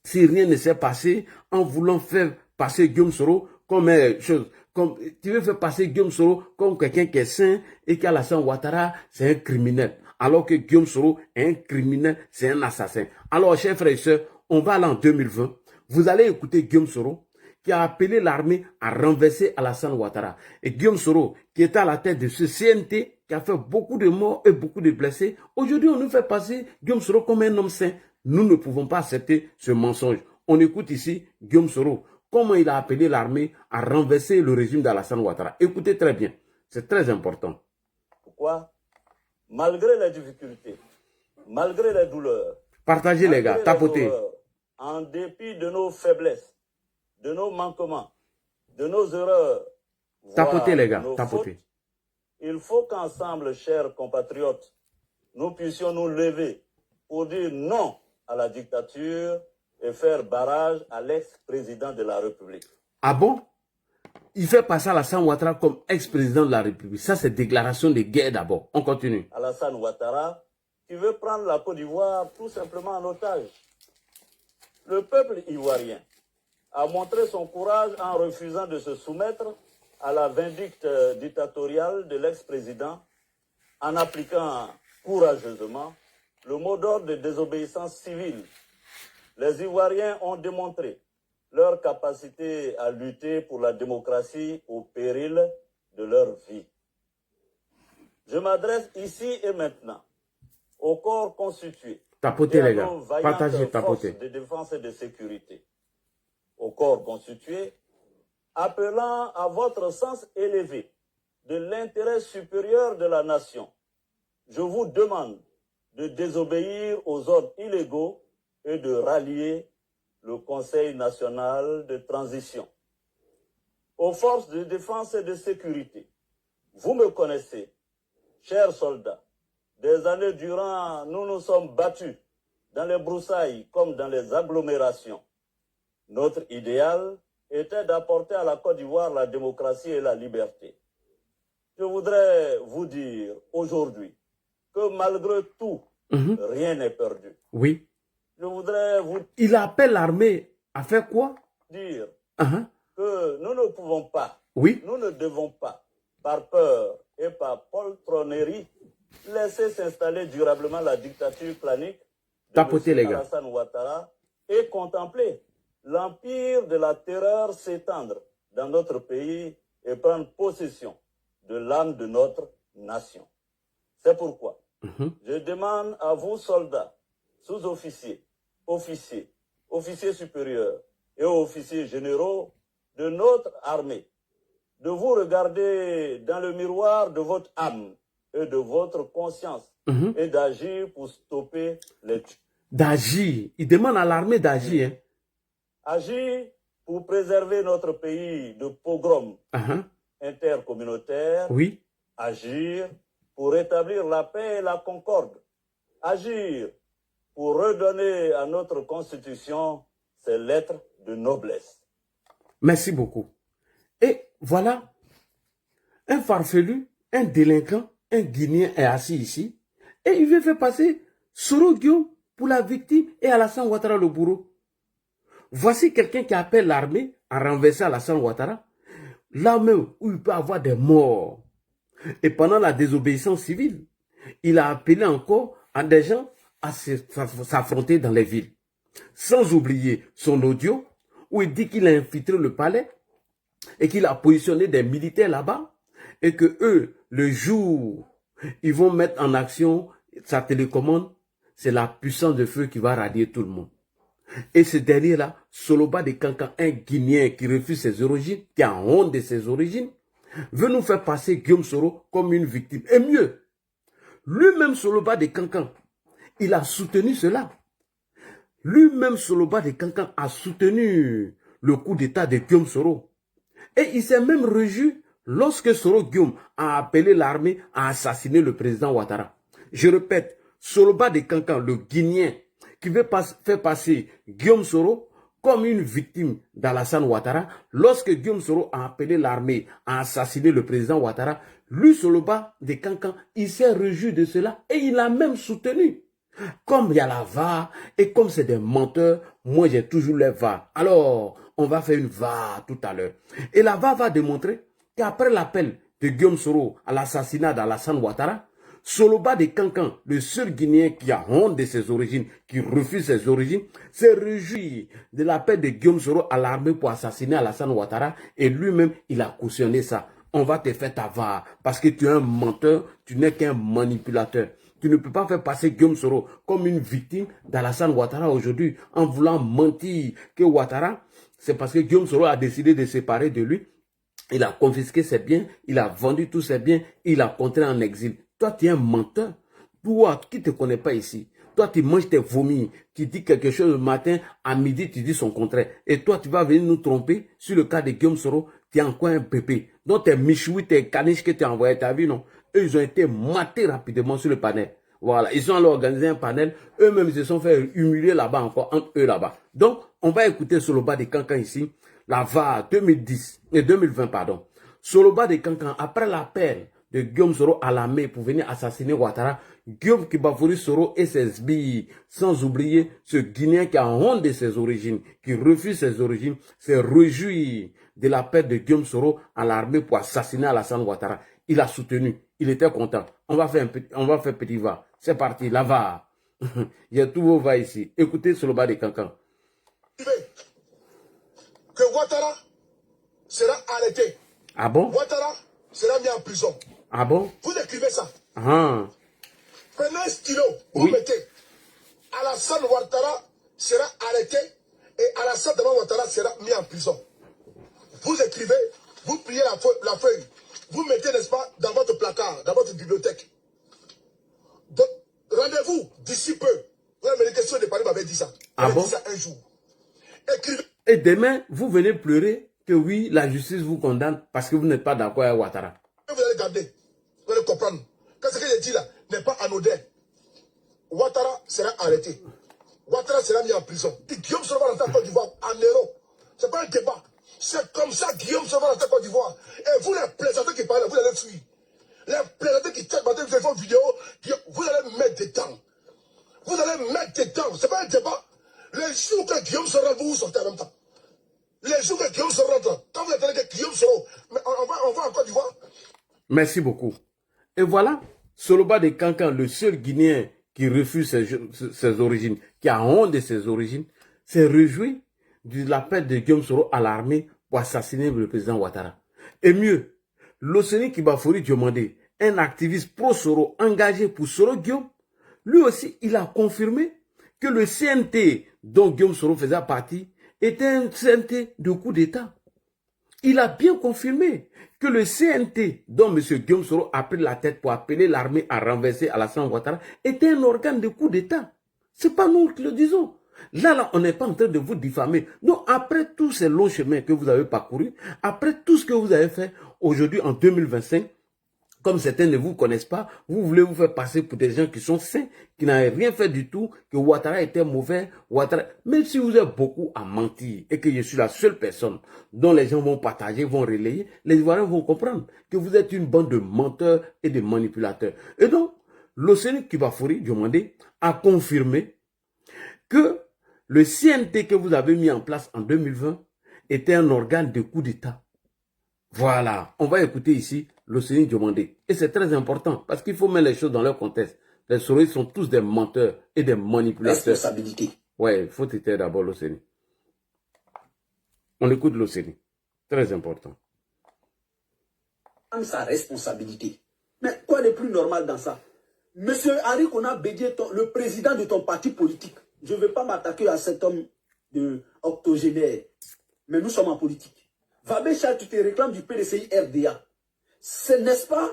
Speaker 1: si rien ne s'est passé en voulant faire passer Guillaume Soro comme chose. Comme, tu veux faire passer Guillaume Soro comme quelqu'un qui est saint et qu'Alassane Ouattara, c'est un criminel. Alors que Guillaume Soro est un criminel, c'est un assassin. Alors, chers frères et sœurs, on va aller en 2020. Vous allez écouter Guillaume Soro qui a appelé l'armée à renverser Alassane Ouattara. Et Guillaume Soro, qui était à la tête de ce CNT, qui a fait beaucoup de morts et beaucoup de blessés. Aujourd'hui, on nous fait passer Guillaume Soro comme un homme saint. Nous ne pouvons pas accepter ce mensonge. On écoute ici Guillaume Soro, comment il a appelé l'armée à renverser le régime d'Alassane Ouattara. Écoutez très bien, c'est très important.
Speaker 7: Pourquoi? Malgré les difficultés, malgré les douleurs,
Speaker 1: partagez les gars, tapotez.
Speaker 7: En dépit de nos faiblesses, de nos manquements, de nos erreurs,
Speaker 1: tapotez les gars,
Speaker 7: nos
Speaker 1: tapotez.
Speaker 7: fautes, il faut qu'ensemble, chers compatriotes, nous puissions nous lever pour dire non à la dictature et faire barrage à l'ex-président de la République.
Speaker 1: Ah bon? il fait passer Alassane Ouattara comme ex-président de la République. Ça, c'est déclaration de guerre d'abord. On continue.
Speaker 7: Alassane Ouattara, qui veut prendre la Côte d'Ivoire tout simplement en otage. Le peuple ivoirien a montré son courage en refusant de se soumettre à la vindicte dictatoriale de l'ex-président, en appliquant courageusement le mot d'ordre de désobéissance civile. Les Ivoiriens ont démontré leur capacité à lutter pour la démocratie au péril de leur vie. Je m'adresse ici et maintenant au corps constitué
Speaker 1: Tapotez les gars, partagez,
Speaker 7: forces
Speaker 1: tapotez.
Speaker 7: de défense et de sécurité, au corps constitué, appelant à votre sens élevé de l'intérêt supérieur de la nation. Je vous demande de désobéir aux ordres illégaux et de rallier le Conseil national de transition. Aux forces de défense et de sécurité, vous me connaissez, chers soldats. Des années durant, nous nous sommes battus dans les broussailles comme dans les agglomérations. Notre idéal était d'apporter à la Côte d'Ivoire la démocratie et la liberté. Je voudrais vous dire aujourd'hui que malgré tout, rien n'est perdu.
Speaker 1: Oui.
Speaker 7: Je voudrais vous
Speaker 1: Il appelle l'armée à faire quoi?
Speaker 7: dire
Speaker 1: Que
Speaker 7: nous ne pouvons pas,
Speaker 1: oui.
Speaker 7: Nous ne devons pas, par peur et par poltronnerie, laisser s'installer durablement la dictature planique de Alassane Ouattara et contempler l'empire de la terreur s'étendre dans notre pays et prendre possession de l'âme de notre nation. C'est pourquoi je demande à vous, soldats, sous-officiers, officiers, officiers supérieurs et officiers généraux de notre armée, de vous regarder dans le miroir de votre âme et de votre conscience et d'agir pour stopper les...
Speaker 1: D'agir. Il demande à l'armée d'agir.
Speaker 7: Agir pour préserver notre pays de pogroms intercommunautaires.
Speaker 1: Oui.
Speaker 7: Agir pour rétablir la paix et la concorde. Agir pour redonner à notre Constitution ses lettres de noblesse.
Speaker 1: Merci beaucoup. Et voilà, un farfelu, un délinquant, un Guinéen est assis ici et il veut faire passer Soro Guillaume pour la victime et Alassane Ouattara le bourreau. Voici quelqu'un qui appelle l'armée à renverser Alassane Ouattara, là même où il peut avoir des morts. Et pendant la désobéissance civile, il a appelé encore à des gens à s'affronter dans les villes. Sans oublier son audio où il dit qu'il a infiltré le palais et qu'il a positionné des militaires là-bas et que eux, le jour, ils vont mettre en action sa télécommande, c'est la puissance de feu qui va radier tout le monde. Et ce dernier-là, Soloba de Kankan, un Guinéen qui refuse ses origines, qui a honte de ses origines, veut nous faire passer Guillaume Soro comme une victime. Et mieux, lui-même Soloba de Kankan, il a soutenu cela. Lui-même Soloba de Kankan a soutenu le coup d'état de Guillaume Soro. Et il s'est même réjoui lorsque Soro Guillaume a appelé l'armée à assassiner le président Ouattara. Je répète, Soloba de Kankan, le Guinéen, qui veut faire passer Guillaume Soro comme une victime d'Alassane Ouattara, lorsque Guillaume Soro a appelé l'armée à assassiner le président Ouattara, lui, Soloba de Kankan, il s'est réjoui de cela et il a même soutenu. Comme il y a la VAR et comme c'est des menteurs, moi j'ai toujours les VAR. Alors, on va faire une VAR tout à l'heure. Et la VAR va démontrer qu'après l'appel de Guillaume Soro à l'assassinat d'Alassane Ouattara, Soloba de Kankan, le seul Guinéen qui a honte de ses origines, qui refuse ses origines, s'est réjoui de l'appel de Guillaume Soro à l'armée pour assassiner Alassane Ouattara et lui-même, il a cautionné ça. On va te faire ta VAR parce que tu es un menteur, tu n'es qu'un manipulateur. Tu ne peux pas faire passer Guillaume Soro comme une victime d'Alassane Ouattara aujourd'hui en voulant mentir que Ouattara, c'est parce que Guillaume Soro a décidé de se séparer de lui. Il a confisqué ses biens, il a vendu tous ses biens, il a contraint en exil. Toi, tu es un menteur. Toi, qui ne te connaît pas ici, toi, tu manges tes vomis, tu dis quelque chose le matin, à midi, tu dis son contraire. Et toi, tu vas venir nous tromper sur le cas de Guillaume Soro, tu es encore un bébé. Donc, tes michoui, tes caniches que tu as envoyés, t'as vu, non? Eux, ils ont été matés rapidement sur le panel. Voilà, ils ont alors organisé un panel. Eux-mêmes, ils se sont fait humilier là-bas encore, entre eux là-bas. Donc, on va écouter Soloba de Kankan ici. la VAR 2010 et 2020, pardon. Soloba de Kankan, après l'appel de Guillaume Soro à l'armée pour venir assassiner Ouattara, Guillaume Kibafouri Soro et ses sbilles, sans oublier ce Guinéen qui a honte de ses origines, qui refuse ses origines, s'est réjoui de l'appel de Guillaume Soro à l'armée pour assassiner Alassane Ouattara. Il a soutenu, il était content. On va faire petit va. C'est parti, la VAR. Il y a tout vos va ici. Écoutez Soloba de Kankan.
Speaker 2: Que Ouattara sera arrêté.
Speaker 1: Ah bon?
Speaker 2: Ouattara sera mis en prison.
Speaker 1: Ah bon?
Speaker 2: Vous écrivez ça.
Speaker 1: Ah.
Speaker 2: Prenez un stylo, vous
Speaker 1: Oui.
Speaker 2: mettez. Alassane Ouattara sera arrêté et Alassane Ouattara sera mis en prison. Vous écrivez, vous pliez la feuille, vous mettez, n'est-ce pas, dans votre placard, dans votre bibliothèque. Rendez-vous d'ici peu. Vous avez des questions de Paris m'avait dit ça.
Speaker 1: Ah bon?
Speaker 2: Dit ça un jour. Écrivez.
Speaker 1: Et demain, vous venez pleurer que oui, la justice vous condamne parce que vous n'êtes pas d'accord avec Ouattara.
Speaker 2: Vous allez garder, vous allez comprendre que ce que j'ai dit là n'est pas anodin. Ouattara sera arrêté. Ouattara sera mis en prison. Et Guillaume Soro va rentrer en Côte d'Ivoire en héros. Ce n'est pas un débat. C'est comme ça que Guillaume Soro va rentrer en Côte d'Ivoire. Et vous, les plaisantins qui parlent, vous allez fuir. Les plaisantins qui checkent matin, vous font vidéo, vous allez mettre dedans. Vous allez mettre dedans. Ce n'est pas un débat. Les jours que Guillaume Soro rentre, vous sortez en même temps. Les jours que Guillaume Soro rentre, quand vous attendez que Guillaume Soro, mais on va en Côte d'Ivoire.
Speaker 1: Merci beaucoup. Et voilà, Soloba de Kankan, le seul Guinéen qui refuse ses origines, qui a honte de ses origines, s'est réjoui de l'appel de Guillaume Soro à l'armée pour assassiner le président Ouattara. Et mieux, Loseni Kibafouri Diomandé, un activiste pro-Soro engagé pour Soro Guillaume, lui aussi, il a confirmé que le CNT dont Guillaume Soro faisait partie était un CNT de coup d'État. Il a bien confirmé que le CNT dont M. Guillaume Soro a pris la tête pour appeler l'armée à renverser Alassane Ouattara était un organe de coup d'État. Ce n'est pas nous qui le disons. Là, on n'est pas en train de vous diffamer. Donc, après tous ces longs chemins que vous avez parcourus, après tout ce que vous avez fait aujourd'hui en 2025, comme certains ne vous connaissent pas, vous voulez vous faire passer pour des gens qui sont sains, qui n'avaient rien fait du tout, que Ouattara était mauvais, Ouattara... Même si vous êtes beaucoup à mentir et que je suis la seule personne dont les gens vont partager, vont relayer, les Ivoiriens vont comprendre que vous êtes une bande de menteurs et de manipulateurs. Et donc, Loseni Kibafouri Diomandé a confirmé que le CNT que vous avez mis en place en 2020 était un organe de coup d'État. Voilà, on va écouter ici Loseni Diomandé. Et c'est très important parce qu'il faut mettre les choses dans leur contexte. Les Soroïs sont tous des menteurs et des manipulateurs.
Speaker 4: Responsabilité.
Speaker 1: Ouais, il faut t'aider d'abord Loseni. On écoute Loseni. Très important.
Speaker 4: Sa responsabilité. Mais quoi de plus normal dans ça? Monsieur Henri Kona Bédié, le président de ton parti politique, je ne veux pas m'attaquer à cet homme de octogénaire, mais nous sommes en politique. Vabé Charles, tu te réclames du PDCI RDA. N'est-ce pas?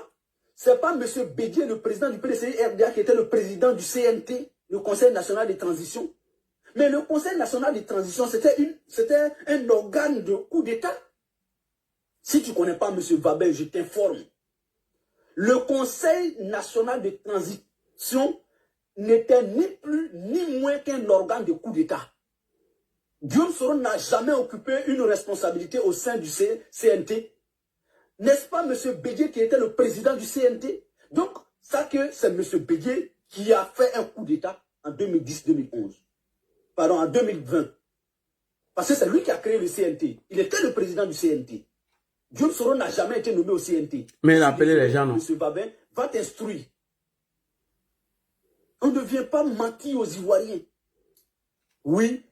Speaker 4: C'est pas M. Bédié, le président du PDCI RDA, qui était le président du CNT, le Conseil national de transition. Mais le Conseil national de transition, c'était un organe de coup d'État. Si tu ne connais pas M. Vabé, je t'informe. Le Conseil national de transition n'était ni plus ni moins qu'un organe de coup d'État. Guillaume Soro n'a jamais occupé une responsabilité au sein du CNT. N'est-ce pas M. Bédié qui était le président du CNT? Donc, ça que c'est M. Bédié qui a fait un coup d'État en 2010-2011. Pardon, en 2020. Parce que c'est lui qui a créé le CNT. Il était le président du CNT. Guillaume Soro n'a jamais été nommé au CNT.
Speaker 1: Mais il a appelé les gens, non?
Speaker 4: M. Babin va t'instruire. On ne vient pas mentir aux Ivoiriens. Oui,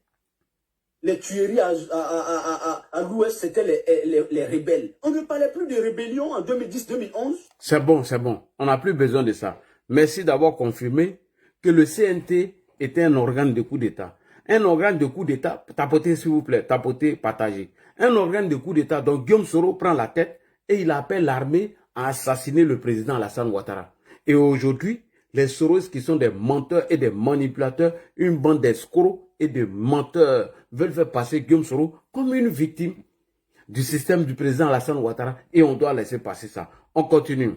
Speaker 4: les tueries à l'ouest, c'était les rebelles. On ne parlait plus de rébellion en 2010-2011.
Speaker 1: C'est bon, c'est bon. On n'a plus besoin de ça. Merci d'avoir confirmé que le CNT était un organe de coup d'État. Un organe de coup d'État, tapotez s'il vous plaît, tapotez, partagez. Un organe de coup d'État, donc Guillaume Soro prend la tête et il appelle l'armée à assassiner le président Alassane Ouattara. Et aujourd'hui, les Soros qui sont des menteurs et des manipulateurs, une bande d'escrocs et de menteurs veulent faire passer Guillaume Soro comme une victime du système du président Alassane Ouattara et on doit laisser passer ça. On continue.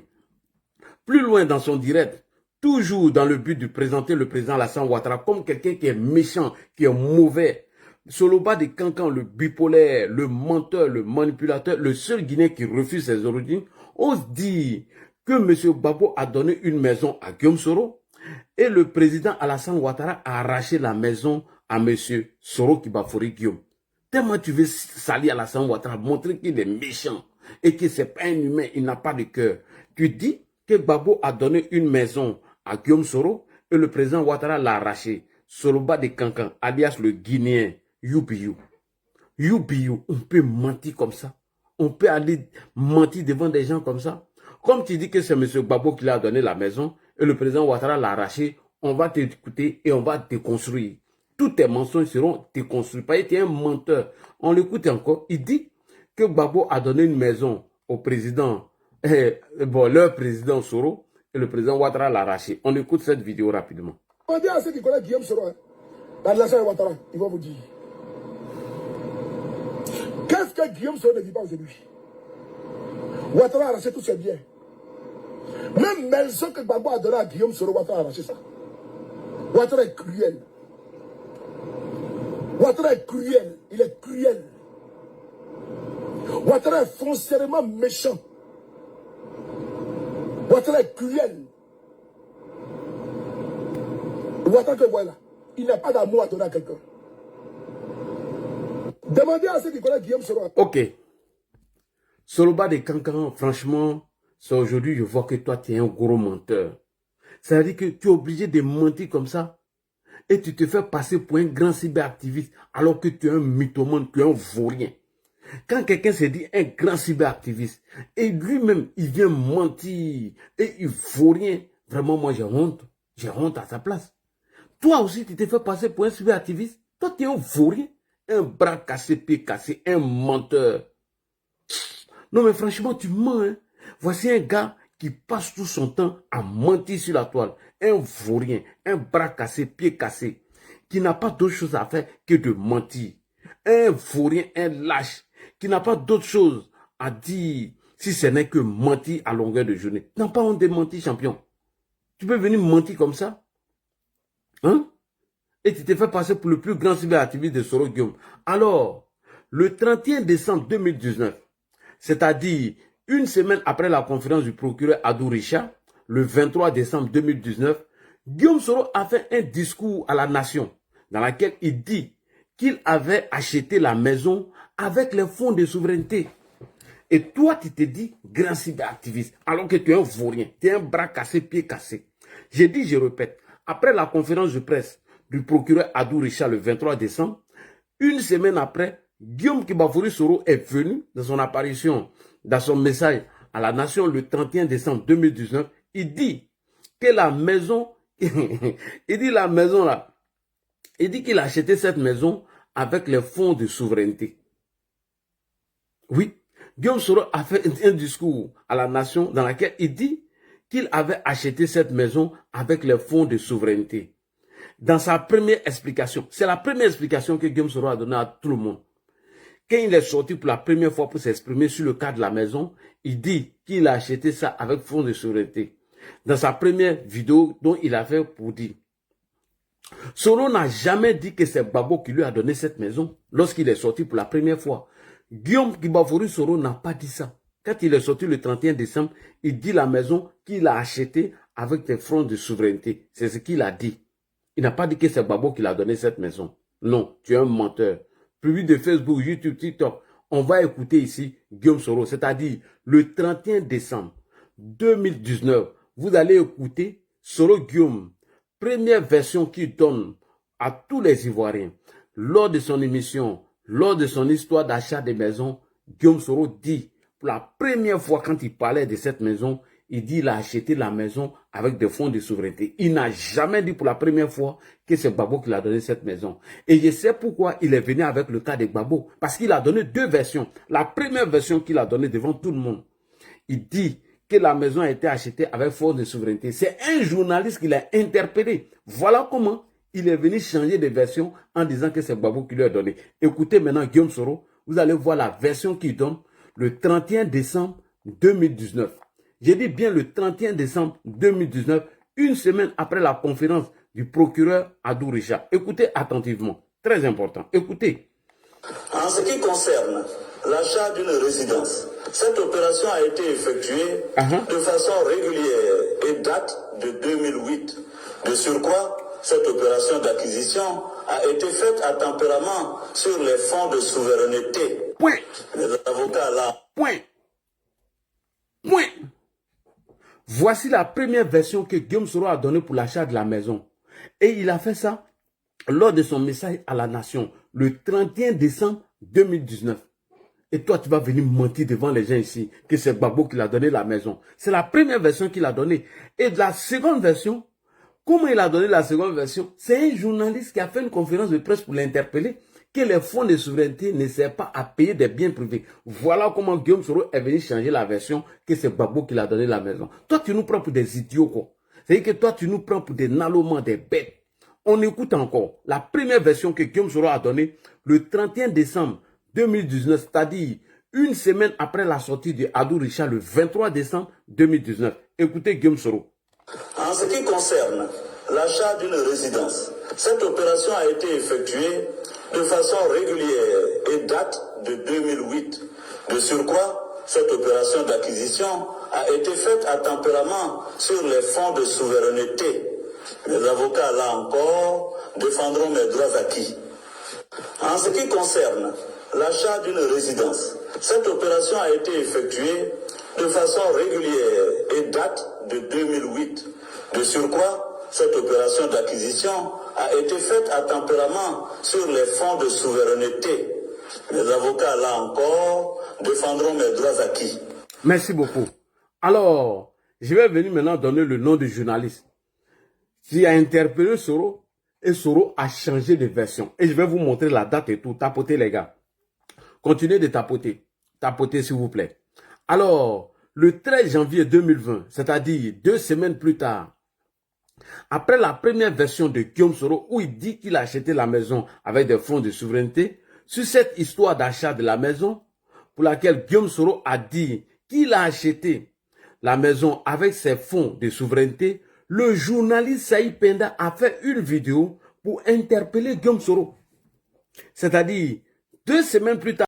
Speaker 1: Plus loin dans son direct, toujours dans le but de présenter le président Alassane Ouattara comme quelqu'un qui est méchant, qui est mauvais. Soloba de Cancan, le bipolaire, le menteur, le manipulateur, le seul Guinéen qui refuse ses origines, ose dire que M. Gbagbo a donné une maison à Guillaume Soro et le président Alassane Ouattara a arraché la maison à M. Soro Kibafori Guillaume. Tellement tu veux salir Alassane Ouattara, montrer qu'il est méchant et que ce n'est pas un humain, il n'a pas de cœur. Tu dis que Gbagbo a donné une maison à Guillaume Soro et le président Ouattara l'a arraché. Soloba de Cancan, alias le Guinéen, Youbiou. Youbiou, on peut mentir comme ça. On peut aller mentir devant des gens comme ça. Comme tu dis que c'est M. Gbagbo qui l'a donné la maison et le président Ouattara l'a arraché, on va t'écouter et on va te construire. Tous tes mensonges seront déconstruits. Parce que tu es un menteur. On l'écoute encore. Il dit que Gbagbo a donné une maison au président, leur président Soro, et le président Ouattara l'a arraché. On écoute cette vidéo rapidement.
Speaker 2: On dit à ceux qui connaissent Guillaume Soro, l'Alassane Ouattara, ils vont vous dire. Qu'est-ce que Guillaume Soro ne dit pas aujourd'hui? Ouattara a arraché tous ses biens. Même maison que Gbagbo a donné à Guillaume Soro, Ouattara a arraché ça. Ouattara est cruel. Ouattara est cruel. Il est cruel. Ouattara est foncièrement méchant. Ouattara est cruel. Ouattara que voilà, il n'a pas d'amour à donner à quelqu'un. Demandez à ceux qui connaissent Guillaume Soro.
Speaker 1: Ok. Soloba de Cancan, franchement, c'est aujourd'hui, je vois que toi, tu es un gros menteur. C'est-à-dire que tu es obligé de mentir comme ça et tu te fais passer pour un grand cyberactiviste alors que tu es un mythomane, tu es un vaurien. Quand quelqu'un se dit un grand cyberactiviste et lui-même, il vient mentir et il vaurien, vraiment, moi, j'ai honte. J'ai honte à sa place. Toi aussi, tu te fais passer pour un cyberactiviste. Toi, tu es un vaurien, un bras cassé, pied cassé, un menteur. Non, mais franchement, tu mens. Hein? Voici un gars qui passe tout son temps à mentir sur la toile. Un vaurien, un bras cassé, pied cassé, qui n'a pas d'autre chose à faire que de mentir. Un vaurien, un lâche, qui n'a pas d'autre chose à dire si ce n'est que mentir à longueur de journée. Tu n'as pas honte de mentir, champion. Tu peux venir mentir comme ça? Hein? Et tu t'es fait passer pour le plus grand cyberactiviste de Soro Guillaume. Alors, le 31 décembre 2019, c'est-à-dire une semaine après la conférence du procureur Adou Richa, le 23 décembre 2019, Guillaume Soro a fait un discours à la nation dans lequel il dit qu'il avait acheté la maison avec les fonds de souveraineté. Et toi, tu te dis grand cyberactiviste, alors que tu es un vaurien, tu es un bras cassé, pied cassé. J'ai dit, je répète, après la conférence de presse du procureur Adou Richa le 23 décembre, une semaine après, Guillaume Kibafori Soro est venu dans son apparition, dans son message à la nation le 31 décembre 2019, il dit que la maison, il dit qu'il a acheté cette maison avec les fonds de souveraineté. Oui, Guillaume Soro a fait un discours à la nation dans lequel il dit qu'il avait acheté cette maison avec les fonds de souveraineté. Dans sa première explication, c'est la première explication que Guillaume Soro a donnée à tout le monde. Quand il est sorti pour la première fois pour s'exprimer sur le cas de la maison, il dit qu'il a acheté ça avec fonds de souveraineté. Dans sa première vidéo dont il a fait pour dire, Soro n'a jamais dit que c'est Gbagbo qui lui a donné cette maison lorsqu'il est sorti pour la première fois. Guillaume Kibafori Soro n'a pas dit ça. Quand il est sorti le 31 décembre, il dit la maison qu'il a achetée avec des fonds de souveraineté. C'est ce qu'il a dit. Il n'a pas dit que c'est Gbagbo qui l'a donné cette maison. Non, tu es un menteur. Public de Facebook, YouTube, TikTok. On va écouter ici Guillaume Soro, c'est-à-dire le 31 décembre 2019. Vous allez écouter Soro Guillaume, première version qu'il donne à tous les Ivoiriens. Lors de son émission, lors de son histoire d'achat des maisons, Guillaume Soro dit, pour la première fois quand il parlait de cette maison, il dit qu'il a acheté la maison avec des fonds de souveraineté. Il n'a jamais dit pour la première fois que c'est Gbagbo qui l'a donné cette maison. Et je sais pourquoi il est venu avec le cas de Gbagbo. Parce qu'il a donné deux versions. La première version qu'il a donnée devant tout le monde, il dit que la maison a été achetée avec fonds de souveraineté. C'est un journaliste qui l'a interpellé. Voilà comment il est venu changer de version en disant que c'est Gbagbo qui lui a donné. Écoutez maintenant Guillaume Soro, vous allez voir la version qu'il donne le 31 décembre 2019. J'ai dit bien le 31 décembre 2019, une semaine après la conférence du procureur Adou Richa. Écoutez attentivement. Très important. Écoutez.
Speaker 5: En ce qui concerne l'achat d'une résidence, cette opération a été effectuée de façon régulière et date de 2008. De surcroît, cette opération d'acquisition a été faite à tempérament sur les fonds de souveraineté.
Speaker 1: Point.
Speaker 5: Les avocats là.
Speaker 1: Point. Voici la première version que Guillaume Soro a donnée pour l'achat de la maison. Et il a fait ça lors de son message à la nation, le 31 décembre 2019. Et toi, tu vas venir mentir devant les gens ici que c'est Gbagbo qui l'a donné la maison. C'est la première version qu'il a donnée. Et de la seconde version, comment il a donné la seconde version? C'est un journaliste qui a fait une conférence de presse pour l'interpeller que les fonds de souveraineté ne servent pas à payer des biens privés. Voilà comment Guillaume Soro est venu changer la version que c'est Gbagbo qui l'a donné la maison. Toi, tu nous prends pour des idiots, quoi. C'est-à-dire que toi, tu nous prends pour des nalomans, des bêtes. On écoute encore la première version que Guillaume Soro a donnée le 31 décembre 2019, c'est-à-dire une semaine après la sortie de Adou Richard le 23 décembre 2019. Écoutez Guillaume Soro.
Speaker 5: En ce qui concerne l'achat d'une résidence, cette opération a été effectuée de façon régulière et date de 2008. De surcroît, cette opération d'acquisition a été faite à tempérament sur les fonds de souveraineté. Les avocats, là encore, défendront mes droits acquis. En ce qui concerne l'achat d'une résidence, cette opération a été effectuée de façon régulière et date de 2008. De surcroît, cette opération d'acquisition a été faite à tempérament sur les fonds de souveraineté. Les avocats, là encore, défendront mes droits acquis.
Speaker 1: Merci beaucoup. Alors, je vais venir maintenant donner le nom du journaliste qui a interpellé Soro et Soro a changé de version. Et je vais vous montrer la date et tout. Tapotez les gars. Continuez de tapoter. Tapotez s'il vous plaît. Alors, le 13 janvier 2020, c'est-à-dire 2 semaines plus tard, après la première version de Guillaume Soro où il dit qu'il a acheté la maison avec des fonds de souveraineté, sur cette histoire d'achat de la maison, pour laquelle Guillaume Soro a dit qu'il a acheté la maison avec ses fonds de souveraineté, le journaliste Saïd Penda a fait une vidéo pour interpeller Guillaume Soro. C'est-à-dire, 2 semaines plus tard,